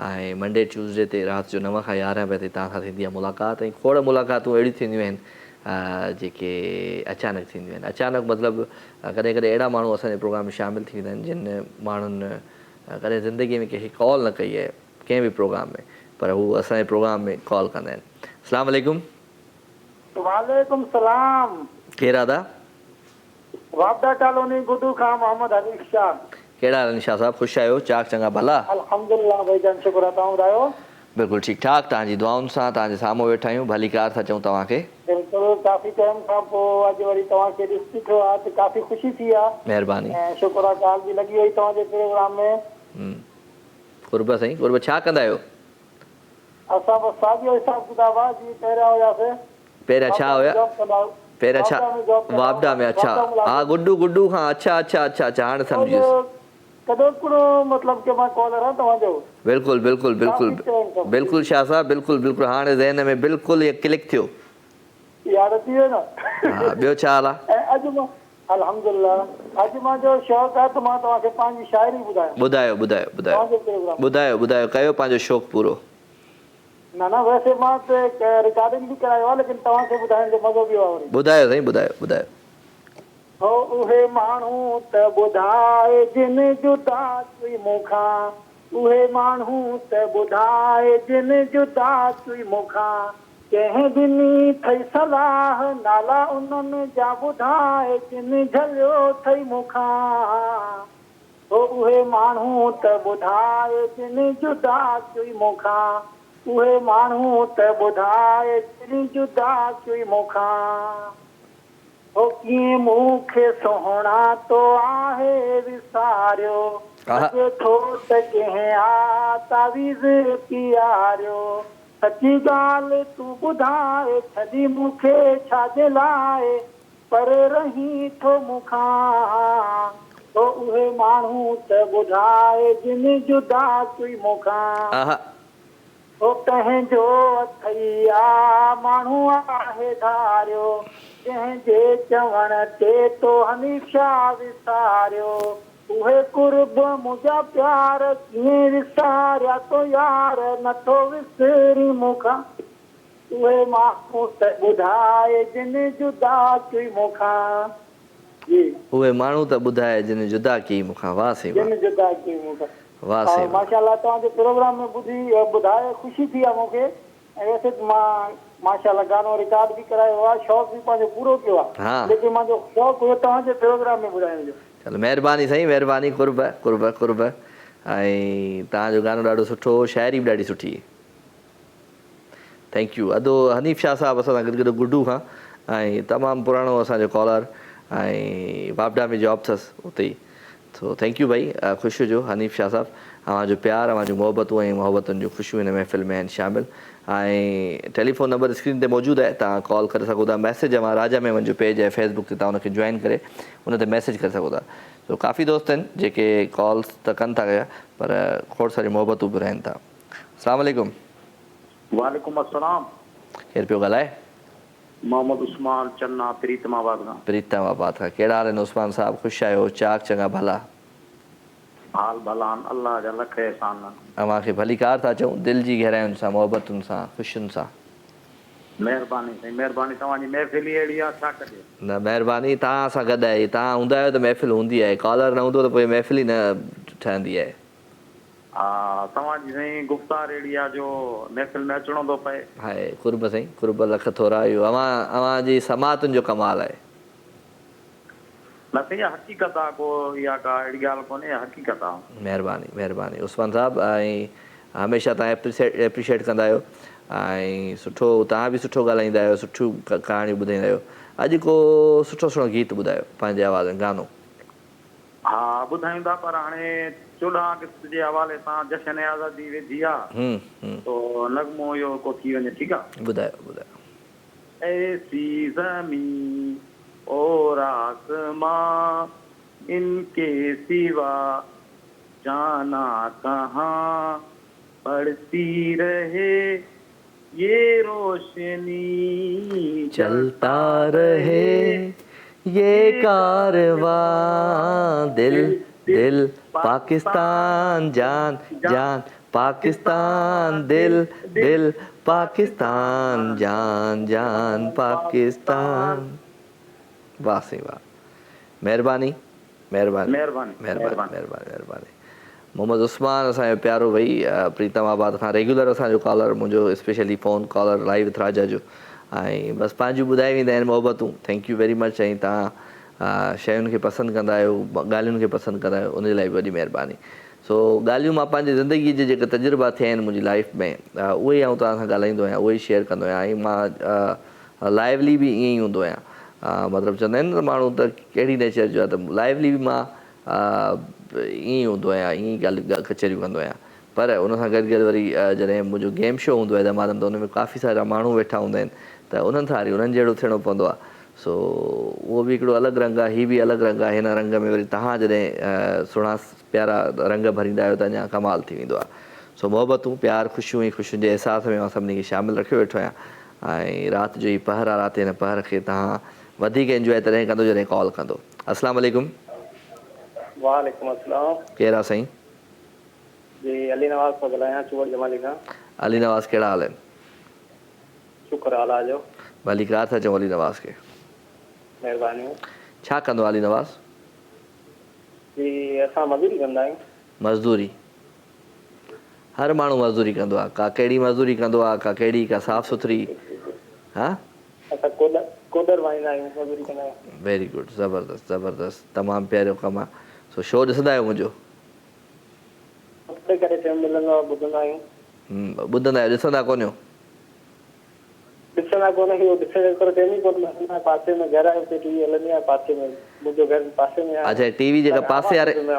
ऐं मंडे ट्यूसडे ते राति जो 9 खां 11 बजे तव्हां सां थींदी आहे मुलाक़ात। ऐं खोड़ मुलाक़ातूं अहिड़ियूं थींदियूं आहिनि जेके अचानक थींदियूं आहिनि। अचानक मतिलबु कॾहिं कॾहिं अहिड़ा माण्हू असांजे प्रोग्राम में शामिलु थी वेंदा आहिनि जिन माण्हुनि कॾहिं ज़िंदगीअ में कंहिंखे कॉल न कई आहे कंहिं बि प्रोग्राम में, पर हू असांजे प्रोग्राम में कॉल कंदा आहिनि। अस्सलाम वालेकुम। वालेकुम सलाम। केरु आहे दा? वापदा कॉलोनी गुडू खां मोहम्मद हनीफ शाह। कहिड़ा हाल आहिनि शाह साहब? ख़ुशि आहियो? चाक चङा भला? अल्हम्दुलिल्लाह भाईजान, शुक्र आहे। तव्हां ॿुधायो? बिल्कुलु ठीकु ठाक, तव्हांजी दुआउनि सां तव्हांजे साम्हूं वेठा आहियूं। भलीकार था चऊं तव्हांखे। बिल्कुलु, काफ़ी टाइम खां पोइ अॼु वरी तव्हांखे ॾिसी थियो आहे त काफ़ी ख़ुशी थी आहे। महिरबानी ऐं शुक्र आहे ॻाल्हि बि लॻी वई तव्हांजे प्रोग्राम में। कुर्ब साईं, कुर्ब छा कंदा आहियो? असां बसि साॻियो हिसाब किताब आहे जीअं पहिरियां हुयासीं। पहिरियां छा हुया? पहिरियां छा? वापडा में। अच्छा हा, गुड्डू गुड्डू खां। अच्छा अच्छा अच्छा अच्छा, हाणे सम्झियुसि। कॾहिं मतिलबु कि मां कॉलर आहे तव्हांजो। बिल्कुलु बिल्कुलु बिल्कुलु बिल्कुलु शाह साहब, बिल्कुलु बिल्कुलु हाणे ज़हन में बिल्कुलु इहे क्लिक थियो। यादि थी वियो न? हा, ॿियो छा हाल आहे? ऐं अॼु मां अल्हम्दुलिल्लाह अॼु मुंहिंजो शौक़ु आहे त मां तव्हांखे पंहिंजी शाइरी ॿुधायां। ॿुधायो ॿुधायो ॿुधायो ॿुधायो ॿुधायो, कयो पंहिंजो शौक़ु पूरो। न वैसे मां त रिकॉर्डिंग बि करायो आहे, लेकिन तव्हांखे ॿुधाइण जो मज़ो बि आहे। ॿुधायो साईं, ॿुधायो ॿुधायो। हो उहे माण्हू त ॿुधाए जिन जुदा थी मूंखां, उहे माण्हू त ॿुधाए जिन जुदा थी मूंखां, कंहिं ॾिनी अथई सलाह नाला उन्हनि जा ॿुधाए जिन झलियो अथई मूंखां। हो उहे माण्हू त ॿुधाए जिन जुदा थी मूंखां, उहे माण्हू त ॿुधाए जिन जुदा थी मूंखां। हो कीअं मूंखे सुहिणा तो आहे विसारियो, लॻे थो त कंहिं आ तावीज़ पीआरियो। सची ॻाल्हि तूं ॿुधाए छॾी मूंखे छाजे लाइ, पर रही थो मूंखां। हो उहे माण्हू त ॿुधाए जिन जुदा थी मूंखां। हो कंहिंजो अथई आ माण्हू आहे धारियो, जंहिंजे चवण ते तो हमेशा विसारियो। उहे कुर्ब मुंहिंजा प्यार कीअं विसारिया तो यार, नथो विसरी मूंखां। उहे माण्हू त ॿुधाए जिन जुदा कई मूंखां। उहे माण्हू त ॿुधाए जिन जुदा कई मूंखां। वाह साईं, जिन जुदा कई मूंखां। वाह साईं, माशाल्लाह तव्हांजे प्रोग्राम में ॿुधी ॿुधाए ख़ुशी थी आहे मूंखे। ऐं वैसे मां माशाल्लाह गानो रिकॉर्ड बि करायो आहे, शौक़ु बि पंहिंजो पूरो कयो आहे, लेकिन मुंहिंजो शौक़ु हुयो तव्हांजे प्रोग्राम में ॿुधाइण जो। चलो महिरबानी साईं, महिरबानी। कुर्ब कुर्ब कुर्ब। ऐं तव्हांजो गानो ॾाढो सुठो, शाइरी बि ॾाढी सुठी। Thank you. अदो हनीफ शाह साहब असां सां गॾु गॾु गुड्डू खां, ऐं तमामु पुराणो असांजो कॉलर, ऐं वापडा में जॉब अथसि उते ई। तो थैंक यू भाई, ख़ुशि हुजो हनीफ शाह साहब। अव्हांजो प्यारु, अव्हांजूं मोहबतूं ऐं मोहबतुनि जूं ख़ुशियूं हिन महफ़िल में आहिनि शामिलु। ऐं टेलीफोन नंबर स्क्रीन ते मौजूदु आहे, तव्हां कॉल करे सघो था। मैसेज अवां राजा में मुंहिंजो पेज आहे फेसबुक ते, तव्हां हुनखे जॉइन करे उन ते मैसेज करे सघो था। तो काफ़ी दोस्त आहिनि जेके कॉल्स त कनि था पिया, पर खोड़ सारी मोहबतूं बि रहनि था। अस्सलाम वालेकुम। वालेकुम अस्सलाम। केरु पियो ॻाल्हाए? मोहम्मद उस्मान चन्ना, प्रीतमाबाद खां। प्रीतमाबाद खां। कहिड़ा हाल आहिनि उस्मान साहब? ख़ुशि आहियो? चाक चङा भला? हाल भला, अल्लाह जा लख एहसान। अव्हांखे भलीकार था चऊं, दिलि जी गहराइयुनि सां, मोहबतुनि सां, ख़ुशियुनि सां। महिरबानी साईं, महिरबानी। तव्हांजी महफ़िल अहिड़ी आहे, छा कजे। न महिरबानी, तव्हां सां गॾु आहे। तव्हां हूंदा आहियो त महफ़िल हूंदी आहे, कॉलर न हूंदो त पोइ महफ़िल ई न ठहंदी आहे। हा, तव्हांजी साईं गुफ़्तार अहिड़ी आहे जो महफ़िल में अचिणो थो पए। हाए कुर्ब साईं, कुर्ब लख थोरा। इहो अव्हांजी समातुनि जो कमाल आहे। न साईं, हक़ीक़त आहे, को इहा का अहिड़ी ॻाल्हि कोन्हे, हक़ीक़त आहे। महिरबानी महिरबानी उस्मान साहब। ऐं हमेशह तव्हां एप्रिशिएट कंदा आहियो, ऐं सुठो, तव्हां बि सुठो ॻाल्हाईंदा आहियो, सुठियूं कहाणियूं ॿुधाईंदा आहियो। अॼु को सुठो सुठो गीत ॿुधायो पंहिंजे आवाज़ में, गानो। हा ॿुधायूं था, पर हाणे 14 अगस्त जे हवाले सां जशन ए आज़ादी वेझी आहे, तो नगमो इहो को थी वञे, ठीकु आहे? ॿुधायो ॿुधायो। ऐसी ज़मीं और आसमां, इनके सिवा जाना कहाँ, पढ़ती रहे ये रोशनी चलता रहे ये कारवां, दिल दिल पाकिस्तान, जान जान पाकिस्तान, दिल दिल पाकिस्तान, जान जान पाकिस्तान। वाह सही वाह, मेहरबानी मेहरबानी मेहरबानी मेहरबानी मेहरबानी। मोहम्मद उस्मान असांजो प्यारो भाई प्रीतम आबाद खां रेगुलर असांजो कॉलर, मुंहिंजो specially phone caller live with Raja जो, ऐं बसि पंहिंजूं ॿुधाए वेंदा आहिनि मोहबतूं। Thank you very much. ऐं तव्हां शयुनि खे पसंदि कंदा आहियो, ॻाल्हियुनि खे पसंदि कंदा आहियो, उन लाइ वॾी महिरबानी। सो ॻाल्हियूं मां पंहिंजी ज़िंदगीअ जे जेके तजुर्बा थिया आहिनि मुंहिंजी लाइफ में, उहे ई आउं तव्हां सां ॻाल्हाईंदो आहियां, उहे ई शेयर कंदो आहियां। ऐं मां लाइवली बि ईअं ई हूंदो आहियां, मतिलबु चवंदा आहिनि न माण्हू त कहिड़ी नेचर जो आहे, त लाइवली बि मां ईअं ई हूंदो आहियां, ईअं ई ॻाल्हि कचरियूं कंदो आहियां। पर उन सां गॾु गॾु वरी जॾहिं मुंहिंजो गेम शो हूंदो आहे दमादम, त उन में काफ़ी सारा माण्हू वेठा हूंदा आहिनि, त उन्हनि सां वरी उन्हनि जहिड़ो थियणो पवंदो आहे। सो उहो बि हिकिड़ो अलॻि रंग आहे, हीअ बि अलॻि रंग आहे। हिन रंग में वरी तव्हां जॾहिं सुहिणा प्यारा रंग भरींदा आहियो त अञा कमाल थी वेंदो आहे। सो मोहबतूं प्यार ख़ुशियूं ऐं ख़ुशियुनि जे अहसास में मां सभिनी खे शामिलु रखियो वेठो आहियां। ऐं राति जो ही पहर आहे, राति हिन पहर खे तव्हां वधीक इंजॉय तॾहिं कंदो जॾहिं कॉल कंदो। अस्सलाम वालेकुम। वालेकुम अस्सलाम। केरु आहे साईं? जी अली नवाज़ थो ॻाल्हायां चूड़ जमाली खां। अली नवाज़ कहिड़ा हाल आहिनि? शुक्र अल्लाह जो। भली कार था चऊं अली नवाज़ खे? महिरबानी। छा कंदो अली नवाज़? जी असां मज़दूरी कंदा आहियूं। मज़दूरी? हर माण्हू मज़दूरी कंदो आहे, का कहिड़ी मज़दूरी कंदो आहे, का कहिड़ी, का साफ़ सुथरी? हा असां कोडर वाईंदा आहियूं, मज़दूरी कंदा आहियूं। वेरी गुड, ज़बरदस्त ज़बरदस्त, तमामु प्यारो कमु आहे। सो शो ॾिसंदा आहियो मुंहिंजो? करे टाइम मिलंदो आहे ॿुधंदा आहियूं। ॿुधंदा आहियो, ॾिसंदा कोन आहियो? ॾिसंदा कोन आहियूं, ॾिसण जो टाइम ई कोन मिलंदो आहे। पासे में घर आहे, हुते टीवी हलंदी आहे, पासे में मुंहिंजो घर पासे में आहे। अच्छा, टीवी जेका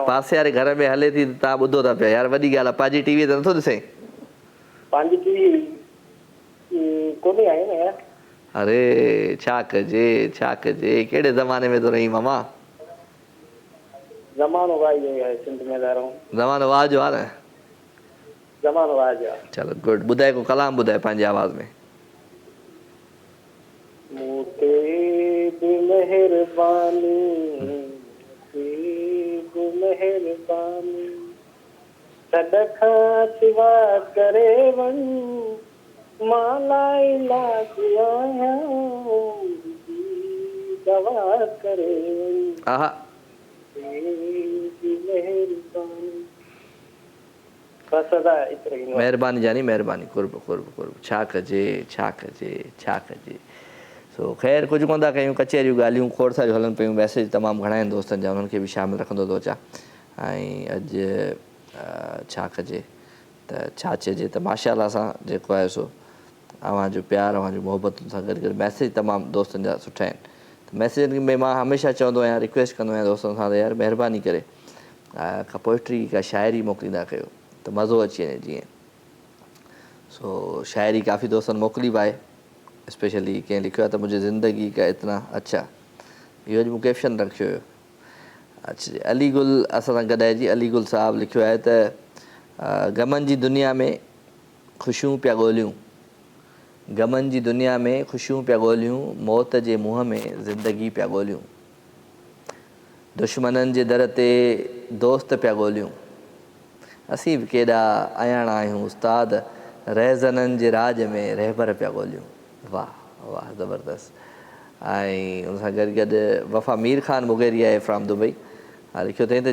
पासे वारे घर में हले थी तव्हां ॿुधो था पिया? यार वॾी ॻाल्हि आहे, पंहिंजी टीवी त नथो ॾिसे? पंहिंजी टीवी कोन्हे आहे न यार। अरे छा कजे छा कजे, कहिड़े ज़माने में थो रही मामा? ज़मानो वाह जो आहे सिंध में रह रहा हूं। ज़मानो वाह जो आहे न? ज़मानो वाह जो आहे। चलो गुड। ॿुधाए को कलाम ॿुधाए पंहिंजी आवाज़ में। मूंखे बि मेहरबानी, मेहरबानी सॾ खां सिवा करे वञ, मां लाइलाज आहियां, दवा करे वञ। आहा, महिरबानी जानी महिरबानी, कुर्ब कुर्ब कुर्ब। छा कजे छा कजे छा कजे। सो ख़ैर कुझु कोन था कयूं, कचहरियूं ॻाल्हियूं खोड़ सारियूं हलनि पियूं। मैसेज तमामु घणा आहिनि दोस्तनि जा, उन्हनि खे बि शामिलु रखंदो थो अचां। ऐं अॼु छा कजे त छा चइजे, त माशाअल्लाह सां जेको आहे सो अव्हांजो प्यार, अव्हांजूं मोहबतुनि सां गॾु गॾु मैसेज तमामु दोस्तनि जा सुठा आहिनि। त मैसेजनि में मां हमेशह चवंदो आहियां, रिक्वेस्ट कंदो आहियां दोस्तनि सां, त यार महिरबानी करे का पोइट्री, का शाइरी मोकिलींदा कयो त मज़ो अची वञे। जीअं सो शाइरी काफ़ी दोस्तनि मोकिली बि आहे। स्पेशली कंहिं लिखियो आहे त मुंहिंजी ज़िंदगी का इतना अच्छा, इहो अॼु मूं कैप्शन रखियो हुयो। अच्छा, अलीगुल असां सां गॾु आहे जी। अलीगुल साहबु लिखियो आहे त गमनि जी दुनिया में ख़ुशियूं पिया ॻोल्हियूं, गमनि जी दुनिया में ख़ुशियूं पिया ॻोल्हियूं, मौत जे मुंहं में ज़िंदगी पिया ॻोल्हियूं, दुश्मननि जे दर ते दोस्त पिया ॻोल्हियूं, असीं बि केॾा अयाणा आहियूं उस्ताद, रहज़ननि जे राज में रहबर पिया ॻोल्हियूं। वाह वाह, ज़बरदस्त। ऐं उन सां गॾु गॾु वफ़ा मीर ख़ान मुगेरी आहे फ्राम दुबई, लिखियो अथई त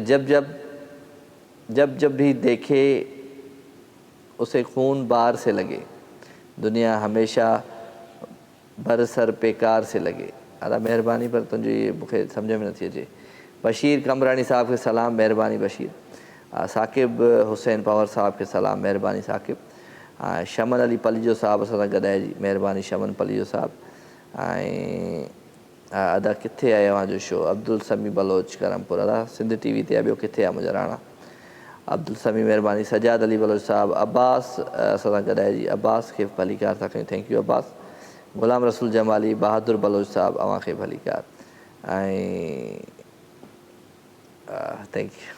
जब जब भी देखे उसे खून बार से लगे, दुनिया हमेशा बरसर बेकार से लगे। अदा महिरबानी, पर तुंहिंजी इहे मूंखे सम्झ में नथी अचे। बशीर कमरानी साहब खे सलाम, महिरबानी बशीर। साकिब हुसैन पवर साहब खे सलाम, महिरबानी साकिब। शमन अली पलीजो साहब असां सां गॾु आहे जी, महिरबानी शमन पलीजो साहब। ऐं अदा किथे आहे अव्हांजो शो? अब्दुल समी बलोच करमपुर। अदा सिंध टीवी ते आहे, ॿियो किथे आहे मुंहिंजा राणा? अब्दुल समी महिरबानी। सजाद अली बलोच साहब। अब्बास असां सां गॾु आहे जी, अब्बास खे भलीकार था कयूं, थैंक यू अब्बास। ग़ुलाम रसूल जमाली, बहादुर बलोच साहब, अव्हांखे भलीकार। ऐं थैंक यू।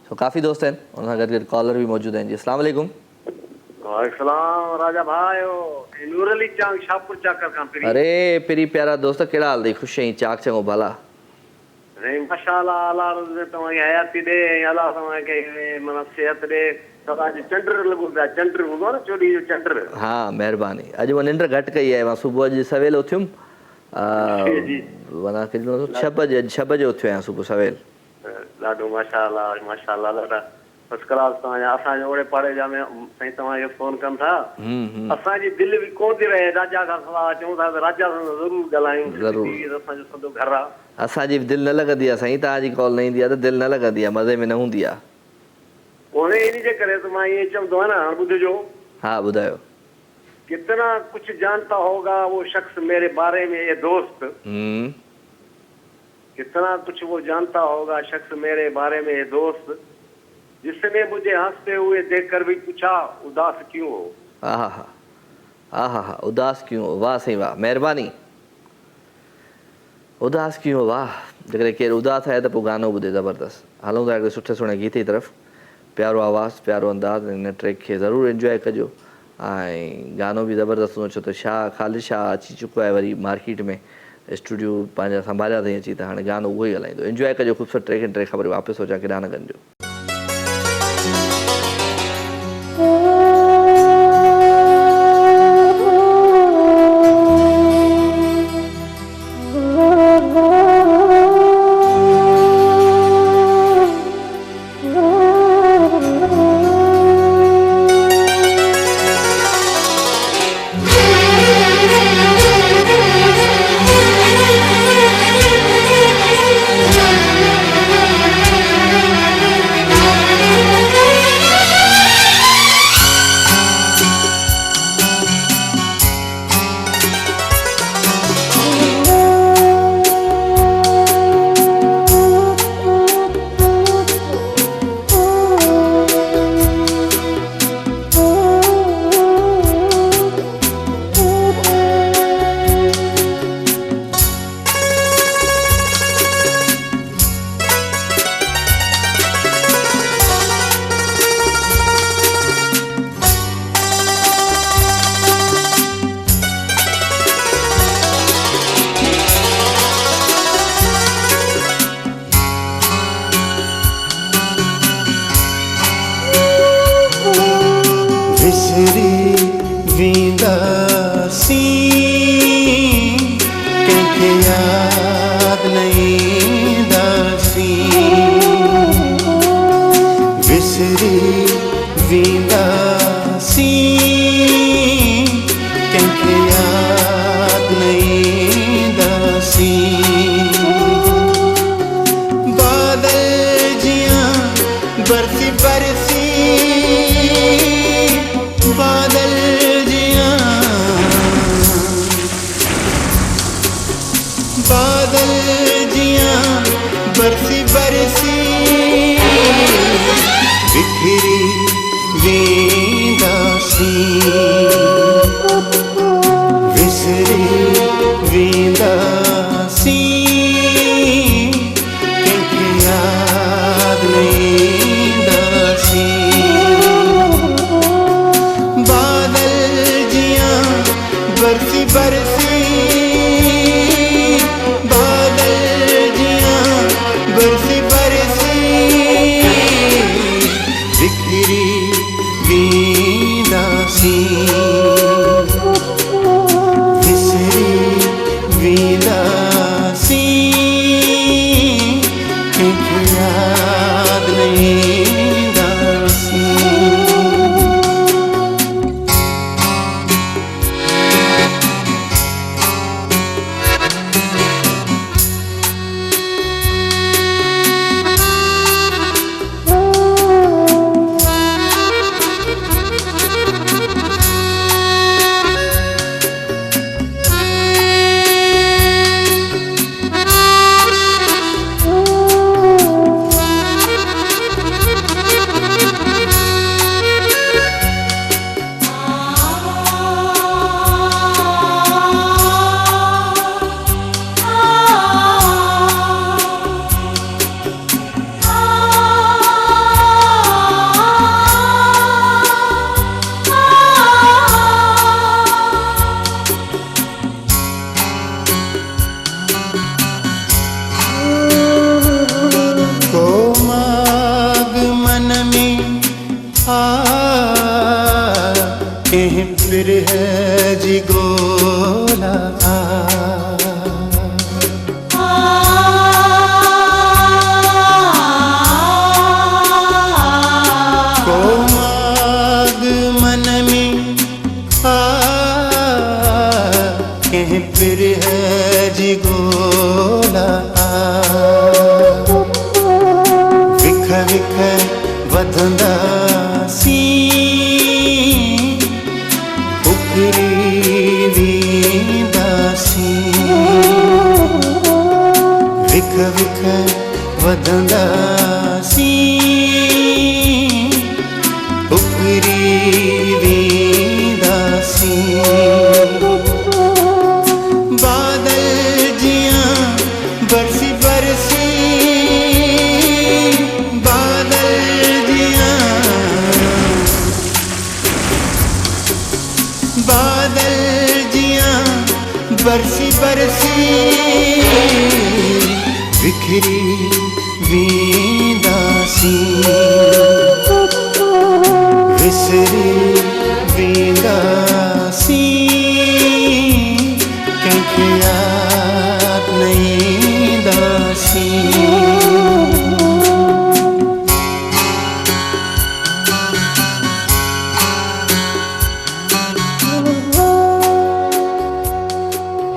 सो काफ़ी दोस्त आहिनि, उन सां गॾु गॾु कॉलर बि मौजूदु आहिनि जी। अस्सलाम वालेकुम। वालेकुम राजा भाई नूरली चांग शाहपुर चाकर खां पिरी अरे पिरी प्यारा दोस्त केड़ा हाल दई खुश आई चाक चंगो भला रे माशाल्लाह अल्लाह रुज़ तमा हयाती दे अल्लाह तमा के मन सेहत दे सदा जी चंद्र लगो पिया चंद्र हुंदो न चोरी जो चंद्र हाँ मेहरबानी अज वो निंड घट कई है मां सुबह जी सवेल उथयुम जी वना के 6 बजे उथयो आहियां सुबह सवेल ॾाढो माशाल्लाह ॾाढा फर्स्ट क्लास तव्हांजा असांजे ओड़े पाड़े जा में साईं तव्हांखे फोन कनि था असांजी दिलि बि कोन थी रहे राजा खां सलाह चऊं था त राजा सां ज़रूरु ॻाल्हायूं असांजो सॼो घर आहे असांजी बि दिलि न लॻंदी आहे साईं तव्हांजी कॉल न ईंदी आहे त दिलि न लॻंदी आहे मज़े में न हूंदी आहे उन इन जे करे त मां ईअं चवंदो आहियां न ॿुधिजो हाँ ॿुधायो कितना कुछ जानता होगा वो शख्स मेरे बारे में ये दोस्त कितना कुछ वो जानता होगा शख्स मेरे बारे में ये दोस्त जिसने मुझे हंसते हुए देखकर भी पूछा उदास क्यों हो आहा उदास क्यों हो वाह साईं वाह मेहरबानी उदास क्यों हो वाह जेकॾहिं केरु उदास आहे त पोइ गानो ॿुधे ज़बरदस्त हलूं था हिकिड़े सुठे सुहिणे गीत जी तरफ़ प्यारो आवाज़ु प्यारो अंदाज़ हिन ट्रैक खे ज़रूरु एंजॉय कजो ऐं गानो बि ज़बरदस्त हूंदो छो त ख़ालिद शाह अची चुको आहे वरी मार्केट में स्टूडियो पंहिंजा संभालिया अथई अची त हाणे गानो उहो ई हलाईंदो एंजॉय कजो ख़ूबसूरत ट्रैक ट्रैक ख़बर वापसि अचां केॾा न गंजो फिर है जिगोला विख विख वधंदा सी उकरी वींदा सी विख विख वधंदा सी उकरी वींदा सी बरसी बरसी बादल जिया बरसी बरसी बिखरी वींदासी विसरी वींदासी कंहिंखे याद नहीं दासी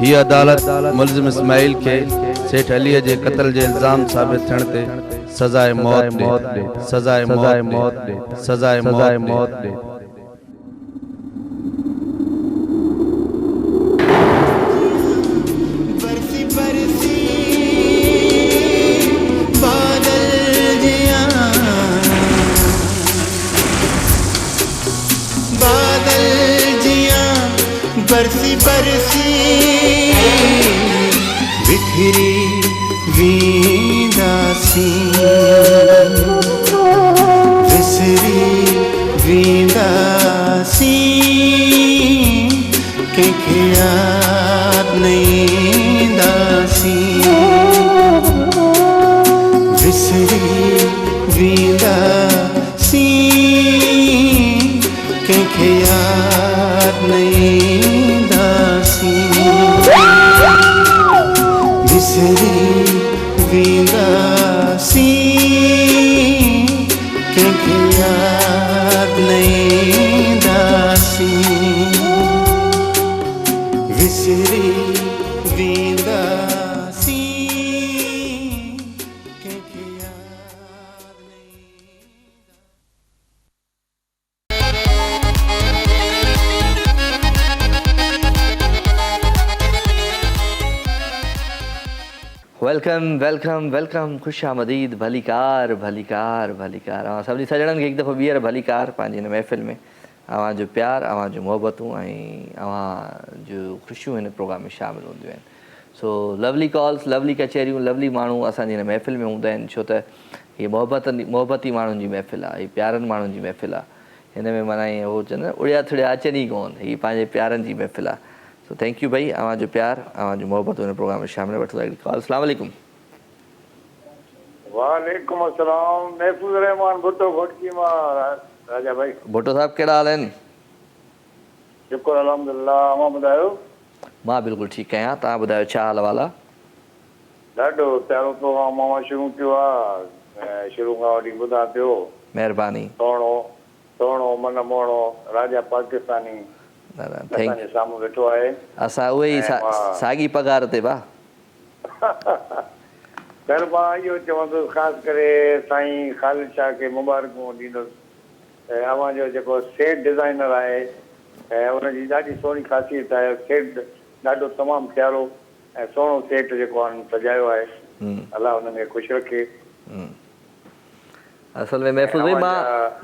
ही अदालत मुल्ज़िम इस्माइल के सेठ अलीअ जे क़त्ल जे इल्ज़ाम साबित थियण ते सज़ाए मौत ॾे सज़ाए मौत ॾे बरसी बरसी बादल जिया बरसी बरसी बिखरी वींदासी विसरी वींदासी कंहिंखे याद नहीं दासी विसरी वींदासी कंहिंखे याद नहीं दासी विसरी वींदासी कंहिंखे याद नहीं दासी विसरी वींदासी कंहिंखे याद नहीं वेलकम वेलकम वेलकम खुश आमदीद भलीकार भलीकार भलीकार अवां सभिनी सजणनि खे हिकु दफ़ो ॿीहर भलीकार पंहिंजी हिन महफ़िल में अवां जो प्यार अवां जो मोहबतूं ऐं अवां जो ख़ुशियूं हिन प्रोग्राम में शामिल हूंदियूं आहिनि सो लवली कॉल्स लवली कचहरियूं लवली माण्हू असांजी हिन महफ़िल में हूंदा आहिनि छो त हीअ मोहबती माण्हुनि जी महफ़िल आहे हीअ प्यारनि माण्हुनि जी महफ़िल आहे हिन में माना ईअं उहो चवंदा उड़िया थुड़िया अचनि ई कोन हीअ पंहिंजे प्यारनि जी महफ़िल आहे सो थैंक यू भाई अवां जो प्यार अवां जो मोहबत हिन प्रोग्राम में शामिल वठो हिकिड़ी कॉल अस्सलाम वालेकुम वालेकुम अस्सलाम महफूज रहमान भुट्टो घोटकी मां राजा भाई भुट्टो साहब कहिड़ा हाल आहिनि शुक्र अल्हम्दुलिल्लाह मां ॿुधायो मां बिल्कुलु ठीकु आहियां तव्हां ॿुधायो छा हाल वाल आहे ॾाढो प्यारो प्रोग्राम मां शुरू कयो आहे शुरू खां वठी ॿुधां पियो महिरबानी सोणो मन मोणो राजा पाकिस्तानी असांजे साम्हूं वेठो आहे असां उहे ई साॻी पघार ते भाउ पर मां इहो चवंदुसि ख़ासि करे साईं ख़ालिद शाह खे मुबारकूं ॾींदुसि ऐं अव्हां जो जेको सेट डिज़ाइनर आहे ऐं उनजी ॾाढी सुहिणी ख़ासियत आहे सेट ॾाढो तमामु प्यारो ऐं सुहिणो सेट जेको आहे सजायो आहे अलाह हुनखे ख़ुशि रखे असल में महफ़ूज़ भाई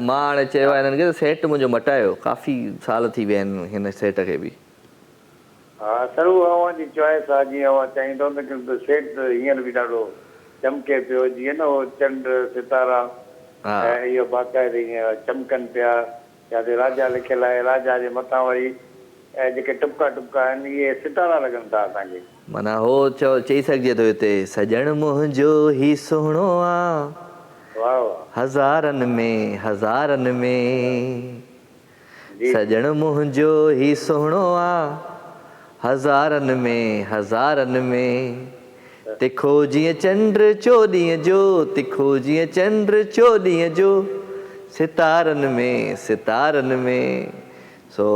मां हाणे चयो आहे हिननि खे सेट मुंहिंजो मटायो काफ़ी साल थी विया आहिनि हिन सेट खे बि हा सर उहा अव्हां जी चॉइस आहे जीअं अव्हां चाहींदो लेकिन सेट हींअर बि ॾाढो चमके पियो जीअं न उहो चंड सितारा ऐं इहो बाक़ाइदे हीअं चमकनि पिया जिते राजा लिखियलु आहे राजा जे मथां वरी ऐं जेके टुपका टुपका आहिनि इहे सितारा लॻनि था असांखे माना हो चई सघिजे थो हिते सजण मुंहिंजो ही सुहिणो आहे हज़ारनि में सजण मुंहिंजो ही सुहिणो आहे हज़ारनि में तिखो जीअं चंड चोॾींहं जो, तिखो जीअं चंड चोॾींहं जो, सितारनि में। सो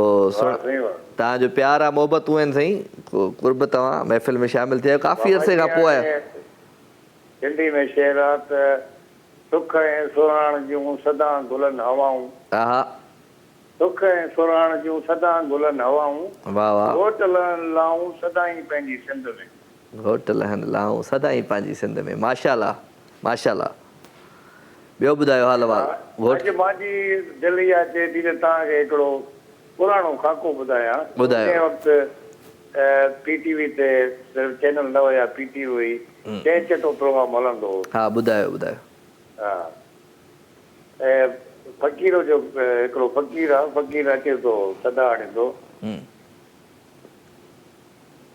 तव्हांजो प्यार आहे, मोहबतूं आहिनि साईं, कुर्ब तव्हां महफ़िल में शामिल थिया काफ़ी अरसे खां पोइ आया। सिंधी में शेर आहे त सुख ऐं सुराण जूं सदा गुलनि हवाऊं। हा, सुख ऐं सुराण जूं सदा गुलनि हवाऊं। वाह वाह। घोट लहनि लाऊं सदा ई पंहिंजी सिंध में। घोट लहनि लाऊं सदा ई पंहिंजी सिंध में। माशाल्लाह माशाल्लाह। ॿियो ॿुधायो हाल अहिवाल? अॼु मुंहिंजी दिलि इहा चए थी त तव्हांखे हिकिड़ो पुराणो खाको ॿुधायां। ॿुधायो। उन वक़्तु PTV ते सिर्फ़ु चैनल न हुया, PTV हुई, चटो प्रोग्राम हलंदो हो। हा ॿुधायो ॿुधायो। हा, ऐं फ़क़ीर जो हिकिड़ो फ़क़ीर आहे, फ़क़ीर अचे थो सदा आणींदो,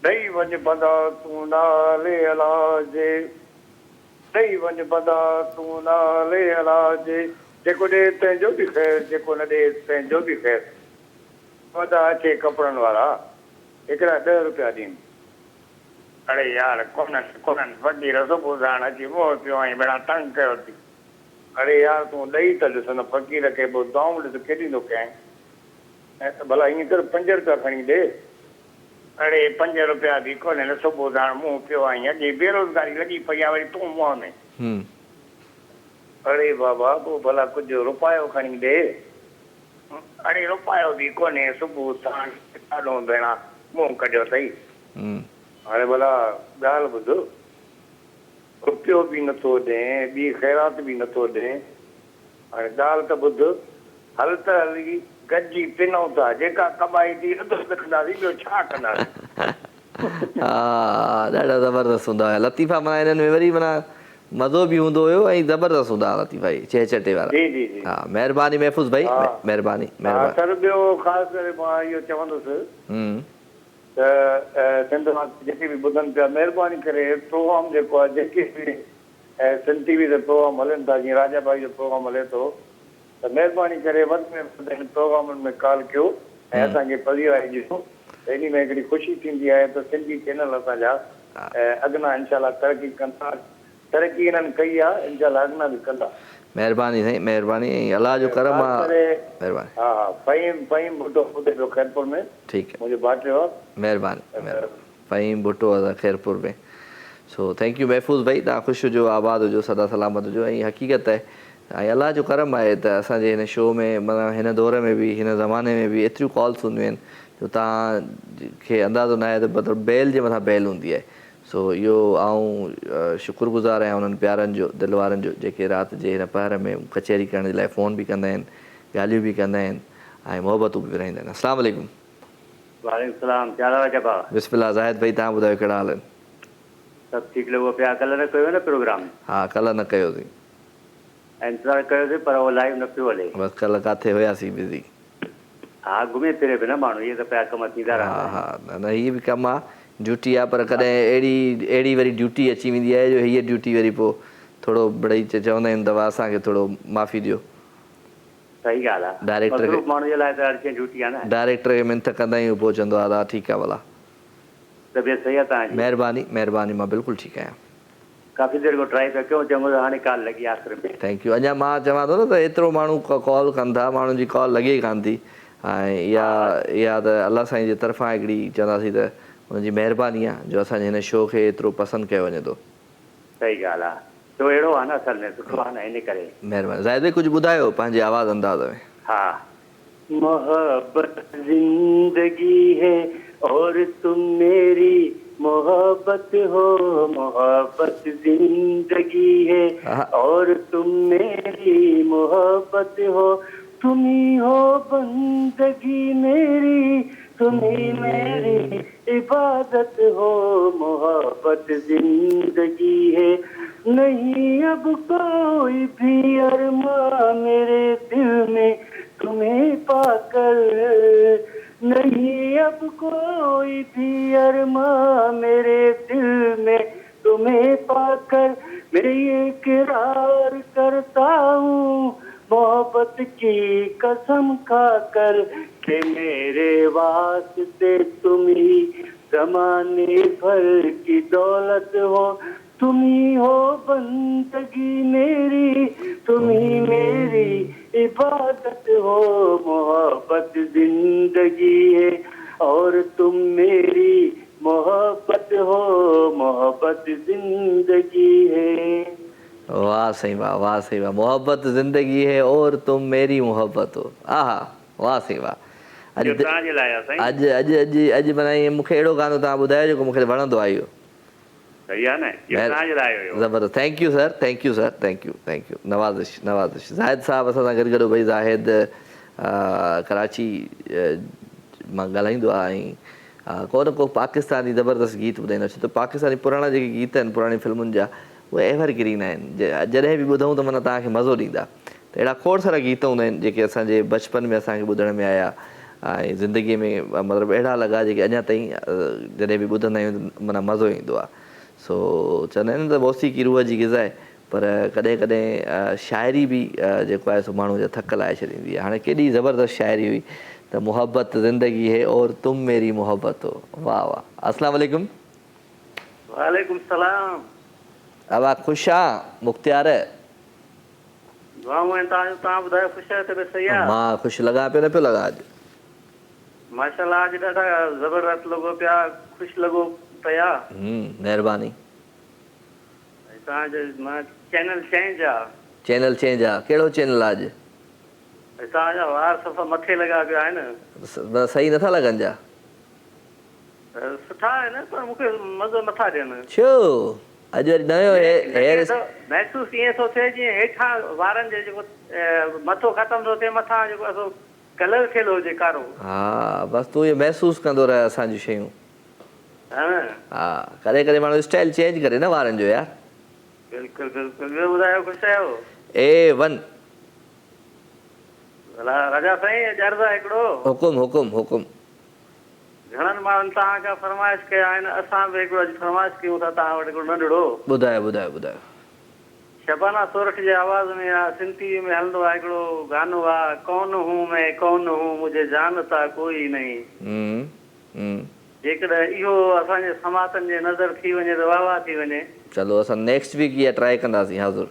ॾेई वञ बंदा तूं नाले अलाजे, ॾेई वञ बंदा तूं नाले अलाजे, जेको ॾे तंहिंजो बि ख़ैरु, जेको न ॾे तंहिंजो बि ख़ैरु। वॾा अचे कपिड़नि वारा, हिकिड़ा 10 रुपया ॾींदा। अड़े यार कोन्हनि फ़क़ीर सुबुह साण अची मोह पियो आई, भेणा तंग कयो अथई। अड़े यार तूं ॾेई त ॾिस न फ़क़ीर खे पोइ दाऊं ॾिस केॾी थो कयां। ऐं त भला ईअं कर 5 रुपया खणी ॾे। अड़े 5 रुपया बि कोन्हे न, सुबुह साण मुंहुं पियो आई, अॼु बेरोज़गारी लॻी पई आहे वरी तूं मुंहं में। अड़े बाबा पोइ भला कुझु रुपयो खणी ॾे। अड़े रुपयो बि कोन्हे, सुबुह साण ॾाढो भेणा मुंहुं कढियो अथई। हाणे भला ॻाल्हि ॿुध, रुपयो बि नथो ॾे, ॿी ख़ैरात बि नथो ॾे। हाणे ॻाल्हि त ॿुध, हल त हली गॾिजी पिनऊं था, जेका कमाई थी अधु रखंदासीं, ॿियो छा कंदासीं। हा ॾाढा ज़बरदस्त हूंदा हुया लतीफ़ा। माना हिननि में वरी माना मज़ो बि हूंदो हुयो ऐं ज़बरदस्त हूंदा हुआ लतीफ़ा भाई, चटे वारा। जी जी जी। हा महिरबानी महफ़ूज़ भाई, महिरबानी हा सर, ॿियो ख़ासि करे मां इहो चवंदुसि त सिंध मां जेके बि ॿुधनि पिया, महिरबानी करे प्रोग्राम जेको आहे, जेके बि सिंध TV ते प्रोग्राम हलनि था, जीअं राजा भाई जो प्रोग्राम हले थो, त महिरबानी करे वधि में वधि हिन प्रोग्रामनि में कॉल कयो ऐं असांखे पधिराए ॾिसो। इन में हिकिड़ी ख़ुशी थींदी आहे त सिंधी चैनल असांजा अॻिना इनशाला तरक़ी कंदा। तरक़ी हिननि कई आहे, इनशाला अॻिना बि कंदा। महिरबानी साईं, महिरबानी, अलाह जो करम आहे। महिरबानी। हा हा, फ़हीम भुट्टो ॿुधे पियो खैरपुर में। ठीकु है, मुंहिंजो भाइटियो आहे। महिरबानी। फ़हीम भुट्टो आहे खैरपुर में। सो थैंक यू महफ़ूज़ भाई, तव्हां ख़ुशि हुजो, आबाद हुजो, सदा सलामत हुजो। ऐं हक़ीक़त आहे ऐं अलाह जो करम आहे त असांजे हिन शो में, माना हिन दौर में बि, हिन ज़माने में बि एतिरियूं कॉल्स हूंदियूं आहिनि जो तव्हांखे अंदाज़ो न आहे त मतिलबु बैल जे मथां बैल हूंदी आहे। सो इहो आऊं शुक्रगुज़ार आहियां उन्हनि प्यारनि जो, दिलि वारनि जो, जेके राति जे हिन पहर में कचहरी करण जे लाइ फ़ोन बि कंदा आहिनि, ॻाल्हियूं बि कंदा आहिनि ऐं मोहबतूं बि विराईंदा आहिनि। अस्सलाम वालेकुम। वालेकुम सलाम। क्या हाल है भाउ? बिस्मिल्लाह ज़ाहिद भाई, तव्हां ॿुधायो कहिड़ा हाल आहिनि? सभु ठीकु लॻो पिया। कल्ह न कयो न प्रोग्राम? हा कल्ह न कयोसीं, इंतज़ारु कयोसीं पर उहो लाइव न पियो हले। बसि कल्ह किथे हुयासीं बिज़ी। हा घुमे फिरे पियो न माण्हू, इहे त पिया कम थींदा रहंदा आहिनि। हा न हीअ बि कमु आहे, ड्यूटी आहे, पर कॾहिं अहिड़ी वरी ड्यूटी अची वेंदी आहे जो हीअ ड्यूटी वरी पोइ थोरो बड़ई चवंदा आहिनि दवा असांखे थोरो माफ़ी ॾियो। सही ॻाल्हि आहे। डायरेक्टर खे, माण्हू जे लाइ त हर शइ ड्यूटी आहे न। डायरेक्टर खे मिंथ कंदा आहियूं, पोइ चवंदो आहे हा ठीकु आहे भला। तबियत सही आहे तव्हांजी? महिरबानी महिरबानी, मां बिल्कुलु ठीकु आहियां। काफ़ी देरि खां ट्राई पिया कयूं, चङो त हाणे कॉल लॻी आख़िर में। Thank U. अञा मां चवां थो न त एतिरो माण्हू कॉल कनि था, माण्हुनि जी कॉल लॻे ई कान थी। ऐं इहा त अलाह साईं जे तरफ़ां हिकिड़ी चवंदासीं त हुनजी महिरबानी आहे जो असांजे हिन शो खे एतिरो पसंदि कयो वञे थो। सही ॻाल्हि आहे, शो अहिड़ो आहे न असल में, सुठो आहे न, इन करे। महिरबानी। ज़ाहिद कुझु ॿुधायो पंहिंजे आवाज़ अंदाज़ में। हा, मोहब्बत जिंदगी है और तुम मेरी मोहब्बत हो, मोहब्बत जिंदगी है और तुम मेरी मोहब्बत हो, तुम ही हो बंदगी मेरी, तुम ही मेरी इबादत हो, मोहब्बत जिंदगी है। नहीं अब कोई भी अरमा मेरे दिल में तुम्हें पाकर, नहीं अब कोई भी अरमा मेरे दिल में तुम्हें पाकर, मैं इकरार करता हूँ मोहब्बत की कसम खाकर कि मेरे वास्ते तुम ही जमाने भर की दौलत हो, तुम्ही हो बंदगी मेरी, तुम्ही मेरी इबादत हो, मोहब्बत जिंदगी है और तुम मेरी मोहब्बत हो, मोहब्बत जिंदगी है। वाह सही वाह, वाह सही वाह। मोहब्बत जिंदगी है और तुम मेरी मोहब्बत हो। आहा, वाह सही वाह। अॼु बनाई मूंखे अहिड़ो गानो तव्हां ॿुधायो जेको मूंखे वणंदो आहे इहो। सही आहे न, ज़बरदस्त। Thank you sir, thank you sir, thank you. नवाज़िश नवाज़िश। ज़ाहिद साहब असां सां गॾु भई ज़ाहिद कराची मां ॻाल्हाईंदो आहे ऐं को न को पाकिस्तानी ज़बरदस्त गीत ॿुधाईंदो आहे। छो त पाकिस्तानी पुराणा जेके गीत आहिनि पुराणी फिल्मुनि जा उहे एवरग्रीन आहिनि, जॾहिं बि ॿुधूं त माना तव्हांखे मज़ो ॾींदा। त अहिड़ा खोड़ सारा गीत हूंदा आहिनि जेके असांजे बचपन में असांखे ॿुधण में आया ऐं ज़िंदगीअ में मतिलबु अहिड़ा लॻा जेके अञा ताईं जॾहिं बि ॿुधंदा आहियूं माना मज़ो ईंदो आहे। सो चवंदा आहिनि त मौसीक़ी रूह जी ग़िज़ा आहे, पर कॾहिं कॾहिं शाइरी बि जेको आहे सो माण्हू जा थक लाहे छॾींदी आहे। हाणे केॾी ज़बरदस्त शाइरी हुई त मोहब्बत ज़िंदगी है और तुम मेरी मोहब्बत हो। वाह वाह। अस्सलाम वालेकुम। वालेकुम सलाम। अब आप खुश आ मुख्तियार है? तव्हां ॿुधायो ख़ुशि आहियो? तबियत सही आहे? मां ख़ुशि लॻा पियो, न पियो लॻा अॼु? माशाल्लाह अॼु ॾाढा ज़बरदस्त लॻो पिया, ख़ुशि लॻो पिया। महिरबानी। तव्हांजो मां चैनल चेंज आहे। चैनल चेंज आहे? कहिड़ो चैनल आहे अॼु? तव्हांजा वार सफ़ा मथे लॻा पिया आहिनि। सही नथा लॻनि छा? सुठा आहिनि पर मूंखे मज़ो नथा ॾियनि। छो? अॼु वरी नयो हेयर महसूस ईअं थो थिए जीअं हेठां वारनि जो जेको मथो ख़तम थो थिए, मथां जेको आहे कलर थियल हुजे कारो। हा बसि तूं इहो महसूसु कंदो रहे असांजी शयूं। हा कॾहिं कॾहिं माण्हू स्टाइल चेंज करे न वारनि जो यार। बिल्कुलु बिल्कुलु। ॿियो ॿुधायो ख़ुशि आहियो? A1। राजा साईं अर्ज़ु आहे हिकिड़ो। हुकुम हुकुम हुकुम। घणनि माण्हुनि तव्हांखां फरमाइश कया आहिनि, असां बि हिकिड़ो अॼु फरमाइश कयूं था तव्हां वटि हिकिड़ो नंढड़ो। ॿुधायो ॿुधायो ॿुधायो। शबाना सोरठ जे आवाज़ में आहे, सिंधी में हलंदो आहे हिकिड़ो गानो आहे, कौन हूं मैं कौन हूं मुझे जानता कोई नहीं। जेकॾहिं इहो असांजे समातनि जे नज़र थी वञे त वाह वाह थी वञे। चलो असां नेक्स्ट वीक इहा ट्राई कंदासीं। हाज़ुर।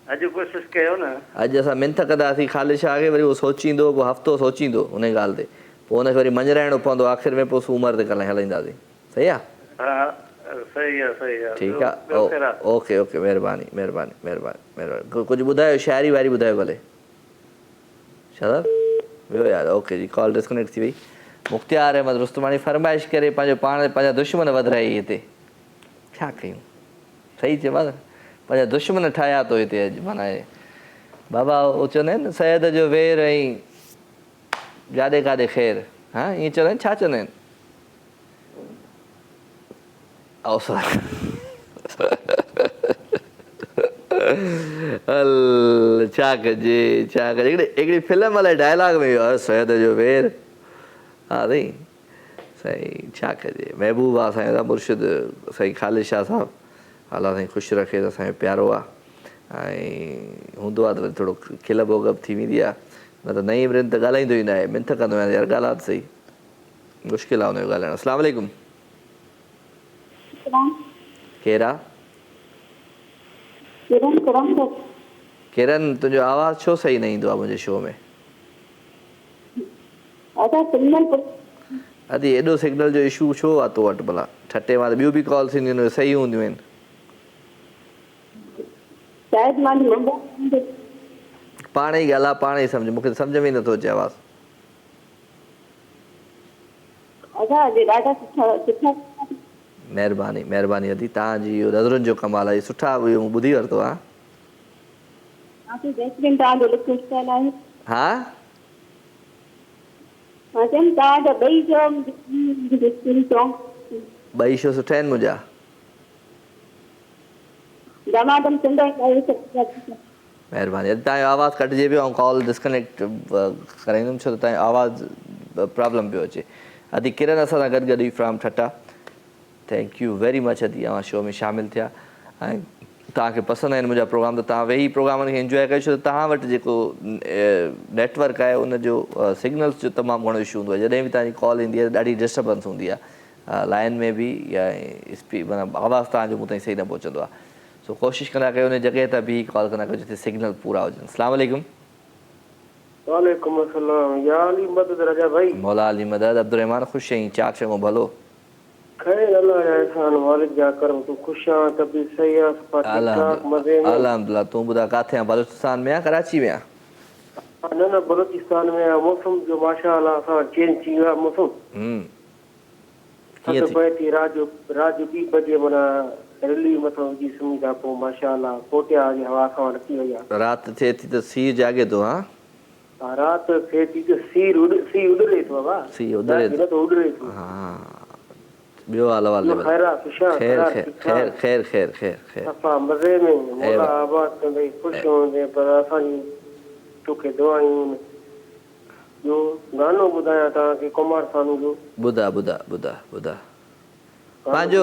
अॼु कोशिशि कयो न। अॼु असां मिंथ कंदासीं ख़ालिश खे, वरी उहो सोचींदो, पोइ हफ़्तो सोचींदो उन ॻाल्हि ते, पोइ हुनखे वरी मंझराइणो पवंदो आख़िर में, पोइ सूमर ते कल्ह हलाईंदासीं। सही आहे? हा सही आहे सही आहे। ठीकु आहे। Okay okay. महिरबानी महिरबानी महिरबानी महिरबानी। कुझु ॿुधायो, शाइरी वाइरी ॿुधायो भले। छा वियो यार? ओके जी, कॉल डिस्कनेक्ट थी वई। मुख्तियार अहमद रुस्तमानी फरमाइश करे पंहिंजो पाण पंहिंजा दुश्मन वधाई हिते। छा कयूं? सही चयो न, पंहिंजा दुश्मन ठाहिया थो हिते अॼु। माना बाबा उहो चवंदा आहिनि न, सैद जो वेर ऐं जाॾे काॾे ख़ैर। हा ईअं चवंदा आहिनि, छा चवंदा आहिनि? हल छा कजे छा कजे। हिकिड़ी फिल्म वारे डायलॉग में इहो आहे, सैद जो वेर। हा साईं साईं छा कजे। महबूब आहे असांजो मुर्शिद साईं ख़ालिद शाह साहिबु। अलाह साईं ख़ुशि रखे त असांजो प्यारो आहे। ऐं हूंदो आहे त वरी थोरो खिल बोगप थी वेंदी आहे, न त नई ब्रेन त ॻाल्हाईंदो ई न आहे। मिंथ कंदो आहियां यार, ॻाल्हाए त सही, मुश्किल आहे हुनजो ॻाल्हाइणु। अस्सलाम वालेकुम। केरु आहे? किरन, तुंहिंजो आवाज़ु छो सही न ईंदो आहे मुंहिंजे शो में? अदी एॾो सिग्नल जो इशू छो आहे तो वटि भला? ठटे मां त ॿियूं बि कॉल्स ईंदियूं आहिनि, सही हूंदियूं आहिनि। पाण ई ॻाल्हाए, पाण ई सम्झ, मूंखे सम्झ में ई नथो अचे आवाज़ु। महिरबानी महिरबानी अदी, तव्हांजी इहो नज़रुनि जो कमाल आहे। सुठा इहो मूं ॿुधी वरितो आहे। हा ॿई शो सुठा आहिनि मुंहिंजा। महिरबानी। अॼु तव्हांजो आवाज़ु कटिजे पियो ऐं कॉल डिस्कनेक्ट कराईंदुमि, छो त तव्हांजो आवाज़ु प्रॉब्लम पियो अचे। अदी किरन असां सां गॾु गॾु हुई from Thatta. Thank you very much अदी, तव्हां शो में शामिलु थिया ऐं तव्हांखे पसंदि आहिनि मुंहिंजा प्रोग्राम, त तव्हां वेही प्रोग्रामनि खे इंजॉय कयो। छो त तव्हां वटि जेको नेटवर्क आहे उनजो सिग्नल्स जो तमामु घणो इशू हूंदो आहे। जॾहिं बि तव्हांजी कॉल ईंदी आहे ॾाढी डिस्टर्बेंस हूंदी आहे लाइन में भी या माना आवाज़ तव्हांजो मूं ताईं सही न पहुचंदो आहे। सो कोशिशि कंदा कयो उन जॻह ते बि कॉल कंदा कयो जिते सिग्नल पूरा हुजनि। अस्सलाम वालेकुम। वालेकुम अस्सलाम। या अली मदद रजा भाई। मौला अली मदद। अब्दुर्रहमान खुश आहीं? चाक चङो भलो? खैर अल्लाह जा एहसान मालिक जा करम। तू खुश आहीं? तबीयत सही आहे? सफ़ा ठीक ठाक मज़े में? अल्हम्दुलिल्लाह। तूं ॿुधा किथे आहे? बलूचिस्तान में आहे कराची में आहे? न न बलूचिस्तान में आहे। मौसम जो माशाअल्लाह असां चेंज थी वियो आहे मौसम। कीअं थी? रात जो 2 बजे माना रैली मथां विझी सुम्ही था पोइ माशाअल्लाह कोटिया जी हवा खां अची वई आहे। राति थिए थी त सीउ जाॻे थो? हा रात थिए थी त सीउ उॾरे थो बाबा। सीउ उॾरे थो। हा ॿियो हाल वाले खैर खैर खैर खैर खैर खैर खैर सफ़ा मज़े में मौला आबाद कंदे ख़ुशि हूंदे पर असांजी तोखे दुआयूं। ॿियो गानो ॿुधायां तव्हांखे कुमार सानू जो? ॿुधा पंहिंजो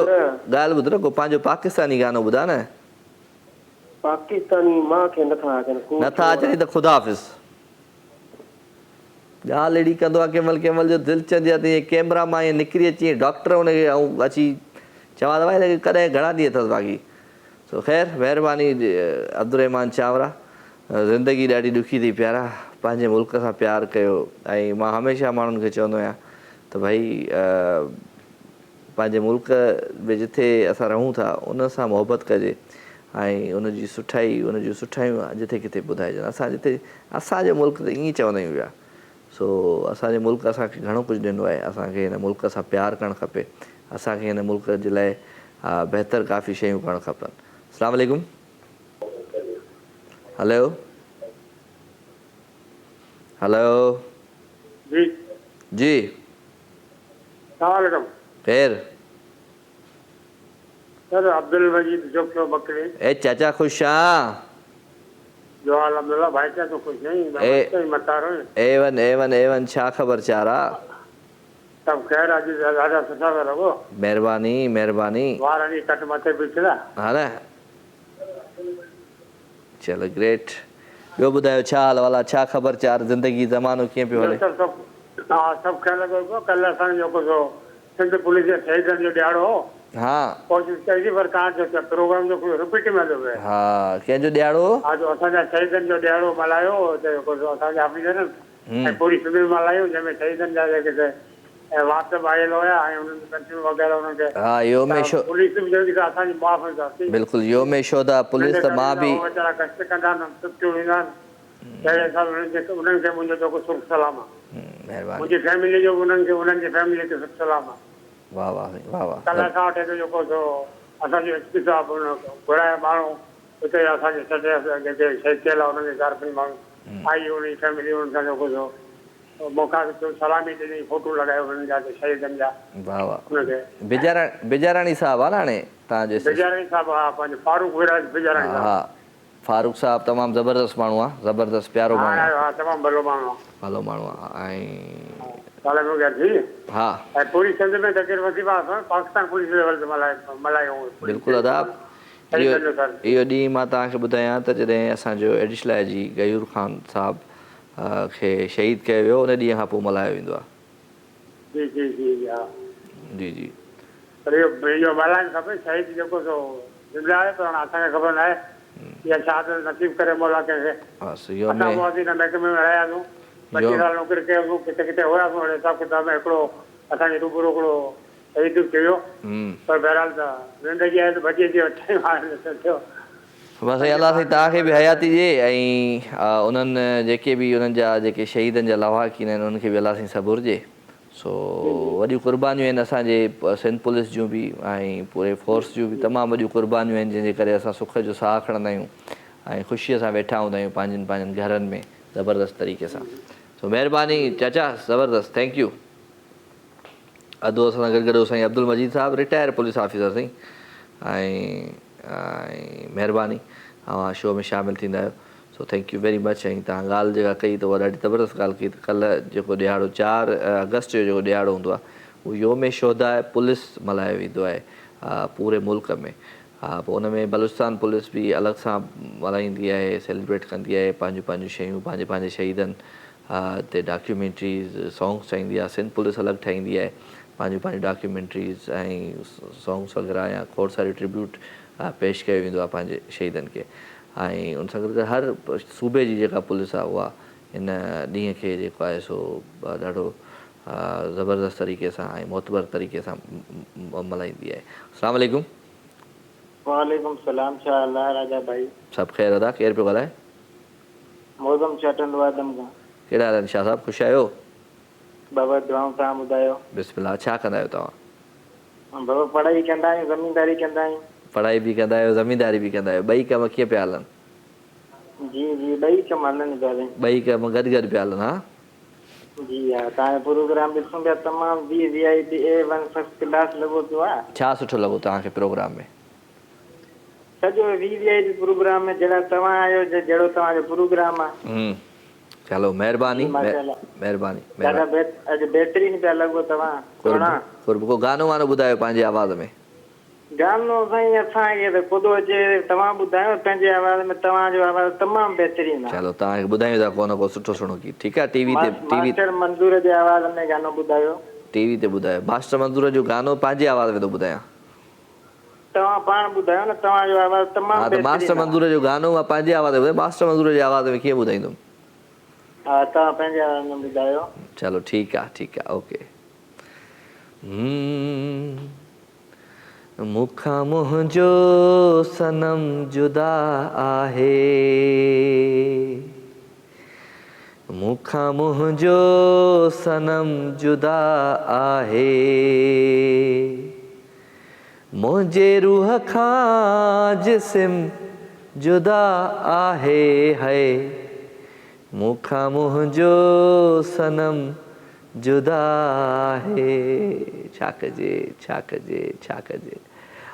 ॻाल्हि ॿुध न को पंहिंजो पाकिस्तानी गानो ॿुधा न। पाकिस्तानी मां खे नथा अचनि त ख़ुदा हाफ़िज़। ॻाल्हि अहिड़ी कंदो आहे कंहिं महिल जो दिलि चवंदी आहे त ईअं कैमरा मां ईअं निकिरी अची डॉक्टर हुनखे ऐं अची चवां त भाई कॾहिं घणा ॾींहं अथसि बाक़ी। सो ख़ैर महिरबानी अब्दुर्रहमान चावरा। ज़िंदगी ॾाढी ॾुखी थी प्यारा। पंहिंजे मुल्क सां प्यारु कयो ऐं मां हमेशह माण्हुनि खे चवंदो आहियां त भई पंहिंजे मुल्क में जिथे असां रहूं था उन सां मोहबत कजे ऐं उनजी सुठाई उन जूं सुठायूं जिथे किथे ॿुधाइजनि। असांजे मुल्क त ईअं चवंदा आहियूं पिया। सो असांजे मुल्क असांखे घणो कुझु ॾिनो आहे। असांखे हिन मुल्क सां प्यारु करणु खपे। असांखे हिन मुल्क जे लाइ बहितर काफ़ी शयूं करणु खपनि। अस्सलाम वालेकुम। हेलो हेलो जी खैर सर अब्दुल मजीद जोखियो बकरी। ए चाचा खुश आं? जो अल्हम्दुलिल्लाह भाई क्या तो खुश नहीं मता रहे। एवन एवन एवन छा ख़बर चारा? सब खैर आज ॾाढा सुठा था रहो। महिरबानी महिरबानी। वारनी कट मथे पिछला हा न। चलो ग्रेट। ॿियो ॿुधायो छा हाल वाला छा ख़बर चार? ज़िंदगी ज़मानो कीअं पियो हले? सब ख्याल रखो। कल असांजो जेको सिंध पुलिस जे शहीदनि जो ॾियारो हो। हा कोशिशि कई थी पर तव्हांजो प्रोग्राम जो रिपीट में थो पिए। हा कंहिंजो ॾियारो? हा जो असांजा शहीदनि जो ॾियारो मल्हायो असांजा ऑफिसरनि ऐं पूरी सिंध में मल्हायूं जंहिंमें शहीदनि जा जेके वातब आयल हुया ऐं उन्हनि पेंशनूं वग़ैरह उन्हनि खे हा यो में शो पुलिस बि जल्दी सां असांजी माफ़ कंदी। बिल्कुलु यो में शोदा पुलिस त मां बि वीचारा कष्ट कंदा आहिनि छुट्टियूं ॾींदा आहिनि। पहिरें साल उन्हनि खे मुंहिंजो जेको सुख सलाम आहे। महिरबानी। मुंहिंजी फैमिली जो उन्हनि जी फैमिली खे सुख सलाम आहे। वाह वाह वाह वाह। कल्ह असां वटि जेको असांजो एसपी साहिबु घुराया माण्हू हुते असांजे जेके शहीद थियल आहे उन्हनि जे घर में माण्हू आई उन जी फैमिली उन्हनि सां जेको मौक़ा सलामी ॾिनी फोटो लॻायो उन्हनि जा शहीदनि जा। वाह वाह। हुनखे बिजाराणी साहिबु आहे न हाणे तव्हांजे? बिजाराणी साहिबु हा पंहिंजो फारूक विराज बिजाराणी साहिबु। हा फारूक साहिबु तमामु ज़बरदस्त माण्हू आहे। ज़बरदस्त प्यारो माण्हू आहे। हा तमामु भलो माण्हू आहे। भलो माण्हू आहे ऐं हा ऐं पूरी सिंध में तकरीर वसीफ़ा असां पाकिस्तान पुलिस लेवल ते मल्हायूं। बिल्कुलु अदाब। इहो ॾींहुं मां तव्हांखे ॿुधायां त जॾहिं असांजो एडिशनल आईजी गयूर ख़ान साहिबु खे शहीद कयो वियो उन ॾींहं खां पोइ मल्हायो वेंदो आहे। जी जी जी हा जी जी। पर इहो मल्हाइणु खपे। शहीद जेको ज़िंदा आहे पर असांखे ख़बर न आहे इहा शहादत नसीब करे मौला कंहिंखे। असां मुआज़िन महकमे में रहियासीं 25 साल नौकरी कयोसीं किथे किथे हुयासीं हाणे हिसाब किताब में हिकिड़ो असांजे रूबरू हिकिड़ो शहीद थियो पर बहरहाल त ज़िंदगी आहे त बची थी थियो। बसि अलाह साईं तव्हांखे बि हयाती ॾिए ऐं उन्हनि जेके बि उन्हनि जा जेके शहीदनि जा लवाहकीन आहिनि उन्हनि खे बि अलाह साईं सबुर ॾिए। सो वॾियूं क़ुर्बानियूं आहिनि असांजे सिंध पुलिस जूं बि ऐं पूरे फोर्स जूं बि तमामु वॾियूं क़ुर्बानियूं आहिनि जंहिंजे करे असां सुख जो साह खणंदा आहियूं ऐं ख़ुशीअ सां वेठा हूंदा आहियूं पंहिंजनि घरनि में ज़बरदस्त तरीक़े सां। सो महिरबानी चाचा ज़बरदस्त थैंक यू। अधु असां सां गॾु साईं अब्दुल मजीद साहिबु रिटायर पुलिस ऑफिसर साईं ऐं महिरबानी तव्हां शो में शामिलु थींदा आहियो। सो थैंक यू वेरी मच। ऐं तव्हां ॻाल्हि जेका कई त उहा ॾाढी ज़बरदस्त ॻाल्हि कई त कल्ह जेको ॾियारो 4 अगस्त जो जेको ॾियारो हूंदो आहे उहो योम शोधा पुलिस मल्हायो वेंदो आहे पूरे मुल्क में। हा पोइ उन में बलूचिस्तान पुलिस बि अलॻि सां मल्हाईंदी आहे सेलिब्रेट कंदी आहे पंहिंजूं शयूं पंहिंजे शहीदनि ते डॉक्यूमेंट्रीज़ सॉन्ग्स ठाहींदी आहे। सिंध पुलिस अलॻि ठाहींदी आहे पंहिंजी डॉक्यूमेंट्रीज़ ऐं सॉन्ग्स वग़ैरह या खोड़ सारी ट्रिब्यूट पेश कयो वेंदो आहे पंहिंजे शहीदनि खे। ऐं उन सां गॾु हर सूबे जी जेका पुलिस आहे उहा इन ॾींहं खे जेको आहे सो ॾाढो ज़बरदस्त तरीक़े सां ऐं मोतबर तरीक़े सां मल्हाईंदी आहे। अस्सलाम वालेकुम। वालेकुम सलाम। छा हाल आहे राजा भाई? सभु ख़ैर अदा। केरु पियो ॻाल्हाए? मौसम चटंदो आहे दम खां। कहिड़ा हाल आहिनि शाह साहब? ख़ुशि आहियो? बाबा दुआऊं। तव्हां ॿुधायो? बिस्मिल्लाह। छा कंदा आहियो तव्हां? बाबा पढ़ाई कंदा आहियूं, ज़मीनदारी कंदा आहियूं। पढ़ाई बि कंदा आहियो, ज़मीनदारी बि कंदा आहियो, ॿई कम कीअं पिया हलनि? जी जी ॿई कम हलनि पिया। ॿई कम गॾु गॾु पिया हलनि? हा जी हा। तव्हांजो प्रोग्राम ॾिसूं पिया, तमामु VIP A1 फर्स्ट क्लास लॻो पियो आहे। छा सुठो लॻो तव्हांखे प्रोग्राम में? सॼो VIP प्रोग्राम में जहिड़ा तव्हां आहियो, जहिड़ो तव्हांजो प्रोग्राम आहे। चलो महिरबानी महिरबानी। अॼु बहितरीन पिया लॻो तव्हां। को गानो वानो ॿुधायो पंहिंजे आवाज़ में। गानो साईं असांखे त ख़ुदि अचे, तव्हां ॿुधायो पंहिंजे आवाज़ में। तव्हांजो आवाज़ तमामु बहितरीन आहे। चलो तव्हांखे ॿुधायूं था को न को सुठो सुठो गीत। ठीकु आहे। टीवी मास्टर मंज़ूर जे आवाज़ में गानो ॿुधायो। टीवी ते ॿुधायो। मास्टर मंज़ूर जो गानो पंहिंजे आवाज़ में थो ॿुधायां। तव्हां पाण ॿुधायो न, तव्हांजो आवाज़ तमामु हा त मास्टर मंज़ूर जो गानो मां पंहिंजे आवाज़ में, मास्टर मंज़ूर जे आवाज़ में कीअं ॿुधाईंदुमि? हा तव्हां पंहिंजे आवाज़ में ॿुधायो। चलो ठीकु आहे ठीकु आहे ओके। मूंखां मुंहिंजो सनम जुदा आहे, मूंखां मुंहिंजो सनम जुदा आहे, मुंहिंजे रूह खां जिस्म जुदा आहे है, मूंखां मुंहिंजो सनम जुदा आहे। छा कजे छा कजे छा कजे।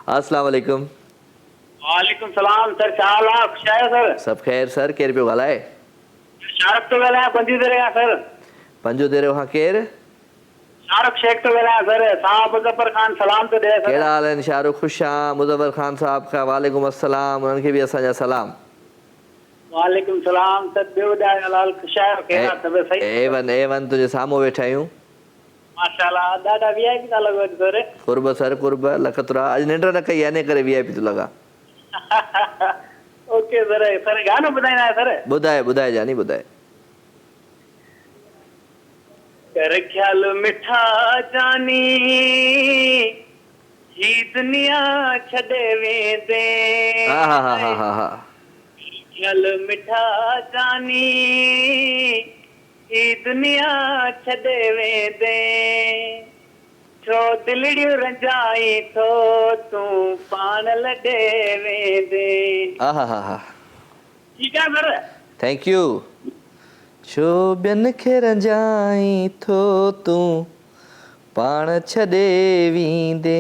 अस्सलाम वालेकुम। वालेकुम सलाम सर। छा हाल आहे? ख़ुशि आहियो सर? सभु ख़ैर सर। केरु पियो ॻाल्हाए? शाहरुख थो ॻाल्हायां पंजोदरे खां सर। पंजोदरे खां केरु? शाहरुख शेख थो ॻाल्हायां सर। साहब मुज़फ़र ख़ान सलाम थो ॾिए। कहिड़ा हाल आहिनि शाहरुख? ख़ुशि आहियां। मुज़फ़र ख़ान साहब खां वालेकुम अस्सलाम। उन्हनि खे बि असांजा सलाम। वालेकुम सलाम सर। ॿियो ॿुधायो हाल? ख़ुशि आहियो? कहिड़ा तबियत सही? A1 तुंहिंजे साम्हूं वेठा आहियूं। माशाल्लाह ॾाढा VIP था लॻो सर। कुर्ब सर कुर्ब लख तुरा। अॼु निंड न कई इन करे VIP थो लॻा। Okay sir. सर गानो ॿुधाईंदा आहियो सर? ॿुधाए ॿुधाए जानी ॿुधाए। कर ख्याल मिठा जानी ही दुनिया छॾे वेंदे। हा हा हा हा हा। ख्याल मिठा जानी ही दुनिया छॾे वेंदे, छो दिलड़ियूं रंजाई थो तूं पाण लॾे वेंदे। हा हा हा। ठीकु आहे सर। Thank U. छो ॿियनि खे रंजाई थो तूं पाण छॾे वेंदे।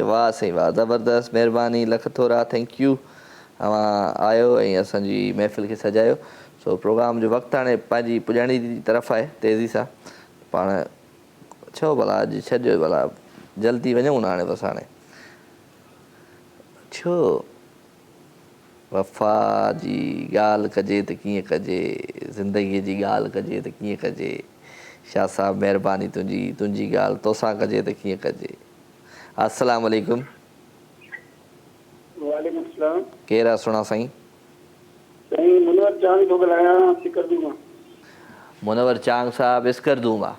वाह साईं वाह ज़बरदस्त। महिरबानी लख थोरा। Thank U. तव्हां आयो ऐं असांजी महफ़िल खे सजायो। सो प्रोग्राम जो वक़्तु हाणे पंहिंजी पुॼाणी जी तरफ़ आहे तेज़ी सां। पाण छो भला अॼु छॾियो भला जल्दी वञूं न हाणे बसि। हाणे छो वफ़ा जी ॻाल्हि कजे त कीअं कजे, ज़िंदगीअ जी ॻाल्हि कजे त कीअं कजे। शाह साहब महिरबानी तुंहिंजी ॻाल्हि तोसां कजे त कीअं कजे। अस्सलाम वालेकुम। वालेकुम सलाम। केरु आहे सुहिणा साईं? साईं मुनवर चांद थो ॻाल्हायां सिकरदू मां। मुनवर चांद साहब इस्करदू मां।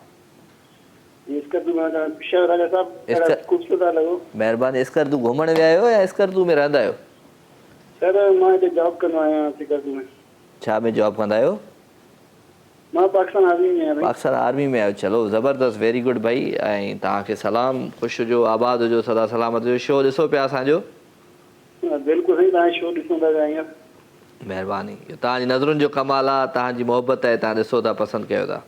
महिरबानी। इस्करदू घुमण विया आहियो या इस्करदू में रहंदा आहियो? सर मां हिते जॉब कंदो आहियां सिकरदू में। छा में जॉब कंदा आहियो? मां पाकिस्तान आर्मी में आहियां। पाकिस्तान आर्मी में आहियो। चलो ज़बरदस्त वेरी गुड भाई। ऐं तव्हांखे सलाम। ख़ुशि हुजो आबाद हुजो सदा सलामत हुजो। शो ॾिसो पिया असांजो? बिल्कुलु साईं तव्हांजो शो ॾिसूं था पिया। महिरबानी। इहो तव्हांजी नज़रुनि जो कमाल आहे। तव्हांजी मोहबत आहे। तव्हां ॾिसो था पसंदि कयो था।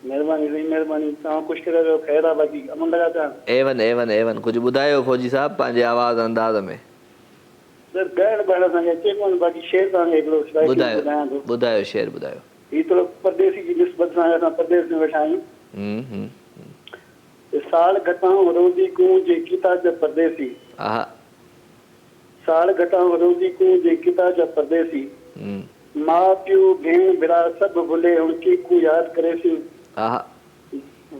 महिरबानी साईं महिरबानी। तव्हां ख़ुशि करे ख़ैर आहे। बाक़ी अमन लॻा पिया। A1 कुझु ॿुधायो फौजी साहब पंहिंजे आवाज़ अंदाज़ में। सर ॻाइण ॿाइण असांखे अचे कोन। बाक़ी शेर तव्हांखे हिकिड़ो ॿुधायो शेर ॿुधायो। हीअ थोरो परदेसी जी निस्बत सां असां परदेस में वेठा आहियूं। साल घटाऊं रोज़ी कूं किता जा परदेसी। साल घटाऊं रोज़ी कूं किता जा परदेसी, माँ प्यो भेण बिरा सभु भुले उनकी को याद करे सी।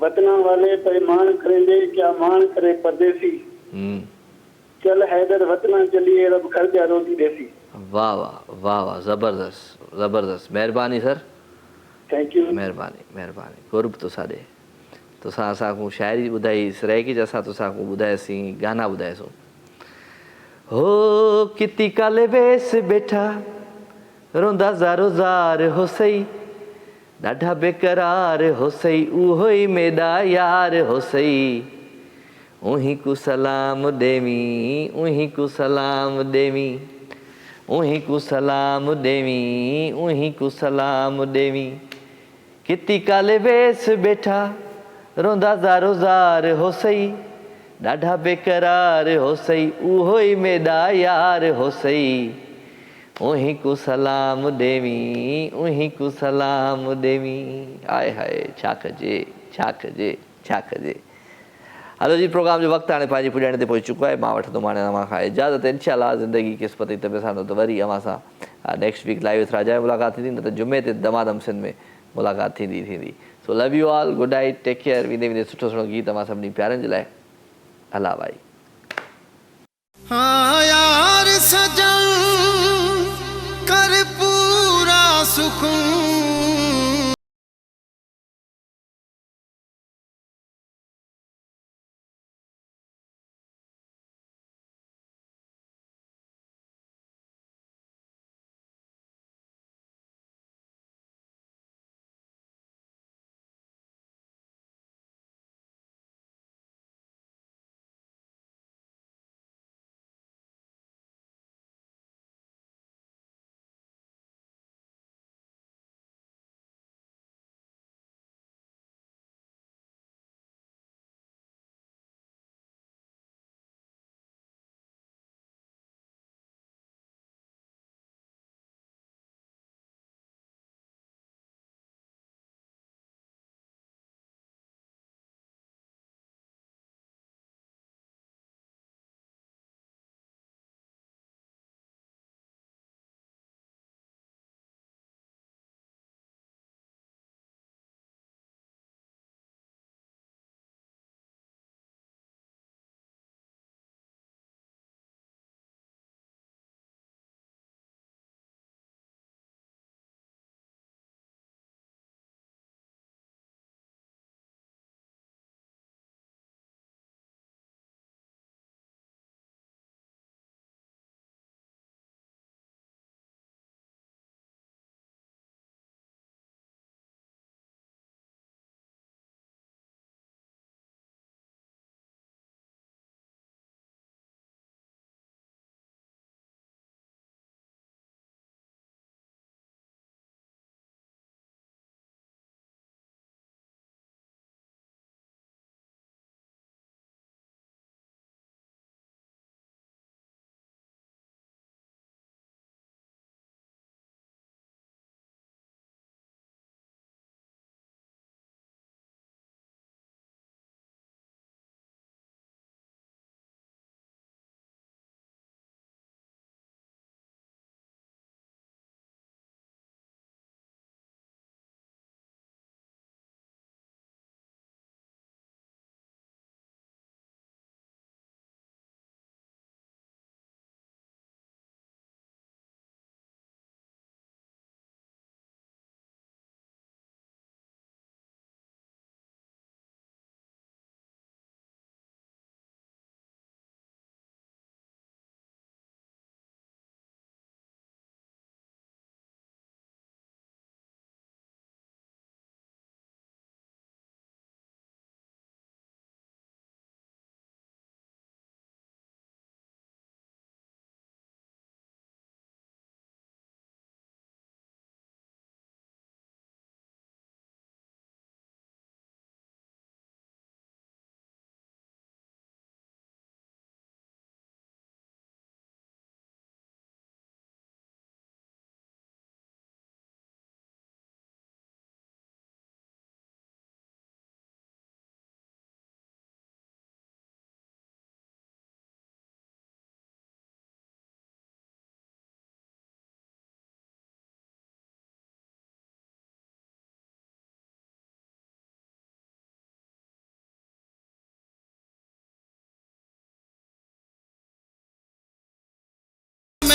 वतना वाले पैमान करेंगे क्या मान करे परदेसी। चल हैदर वतना चलिए रब घर जा रोटी देसी। वाह वाह वाह वाह, ज़बरदस्त ज़बरदस्त, महिरबानी सर, थैंक यू, महिरबानी महिरबानी। गुरब तो साॾे तोसां असांखूं शाइरी ॿुधाई, रहिकी असां तोसांखूं ॿुधायासीं गाना ॿुधायासीं। हो किती काले वेस बेठा रोंदा ज़ारो ज़ार हो सही, ॾाढा बेकरार हो सही, उहो ई मेरा यार हो सही। उही को सलाम देवी, उही को सलाम देवी, उही को सलाम देवी, उही को सलाम देवी। किती काले वेस बेठा रोंदा ज़ारो ज़ार हो सही, ॾाढा बेकरार हो सही, उहो ई मेरा यार हो सही। उही को सलाम देवी, उही को सलाम देवी। आए हाय छा कजे छा कजे छा कजे। हलो जी, प्रोग्राम जो वक़्तु हाणे पंहिंजी पुॼाइण ते पहुची चुको आहे। मां वठंदुमि हाणे तव्हां खां इजाज़त। इंशाअल्लाह ज़िंदगी क़िस्मत जी तबे सां त वरी अव्हां सां नेक्स्ट वीक लाइव विथ राजा मुलाक़ात थींदी, न त जुमे ते दमादम सिंध में मुलाक़ात थींदी। So love you all, good night, take care. वेंदे सुठो सुठो गीत तव्हां सभिनी प्यारनि जे लाइ। अला भाई। हाँ यार सजन कर पूरा सुकून।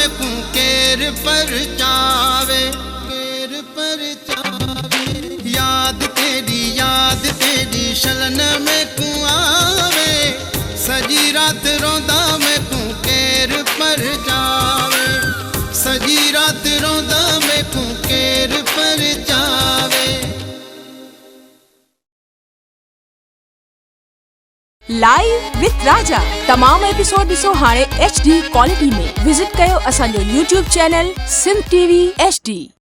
में को केर पर जावे, केर पर जावे। याद तेरी शलन में को आवे, सजी रात रोंदा में को केर पर जावे, सजी रात रोंदा में को केर पर जावे। लाइव विथ राजा तमाम एपिसोड ॾिसो हाणे HD क्वालिटी में। विजिट कयो असांजो YouTube channel Sindh TV HD।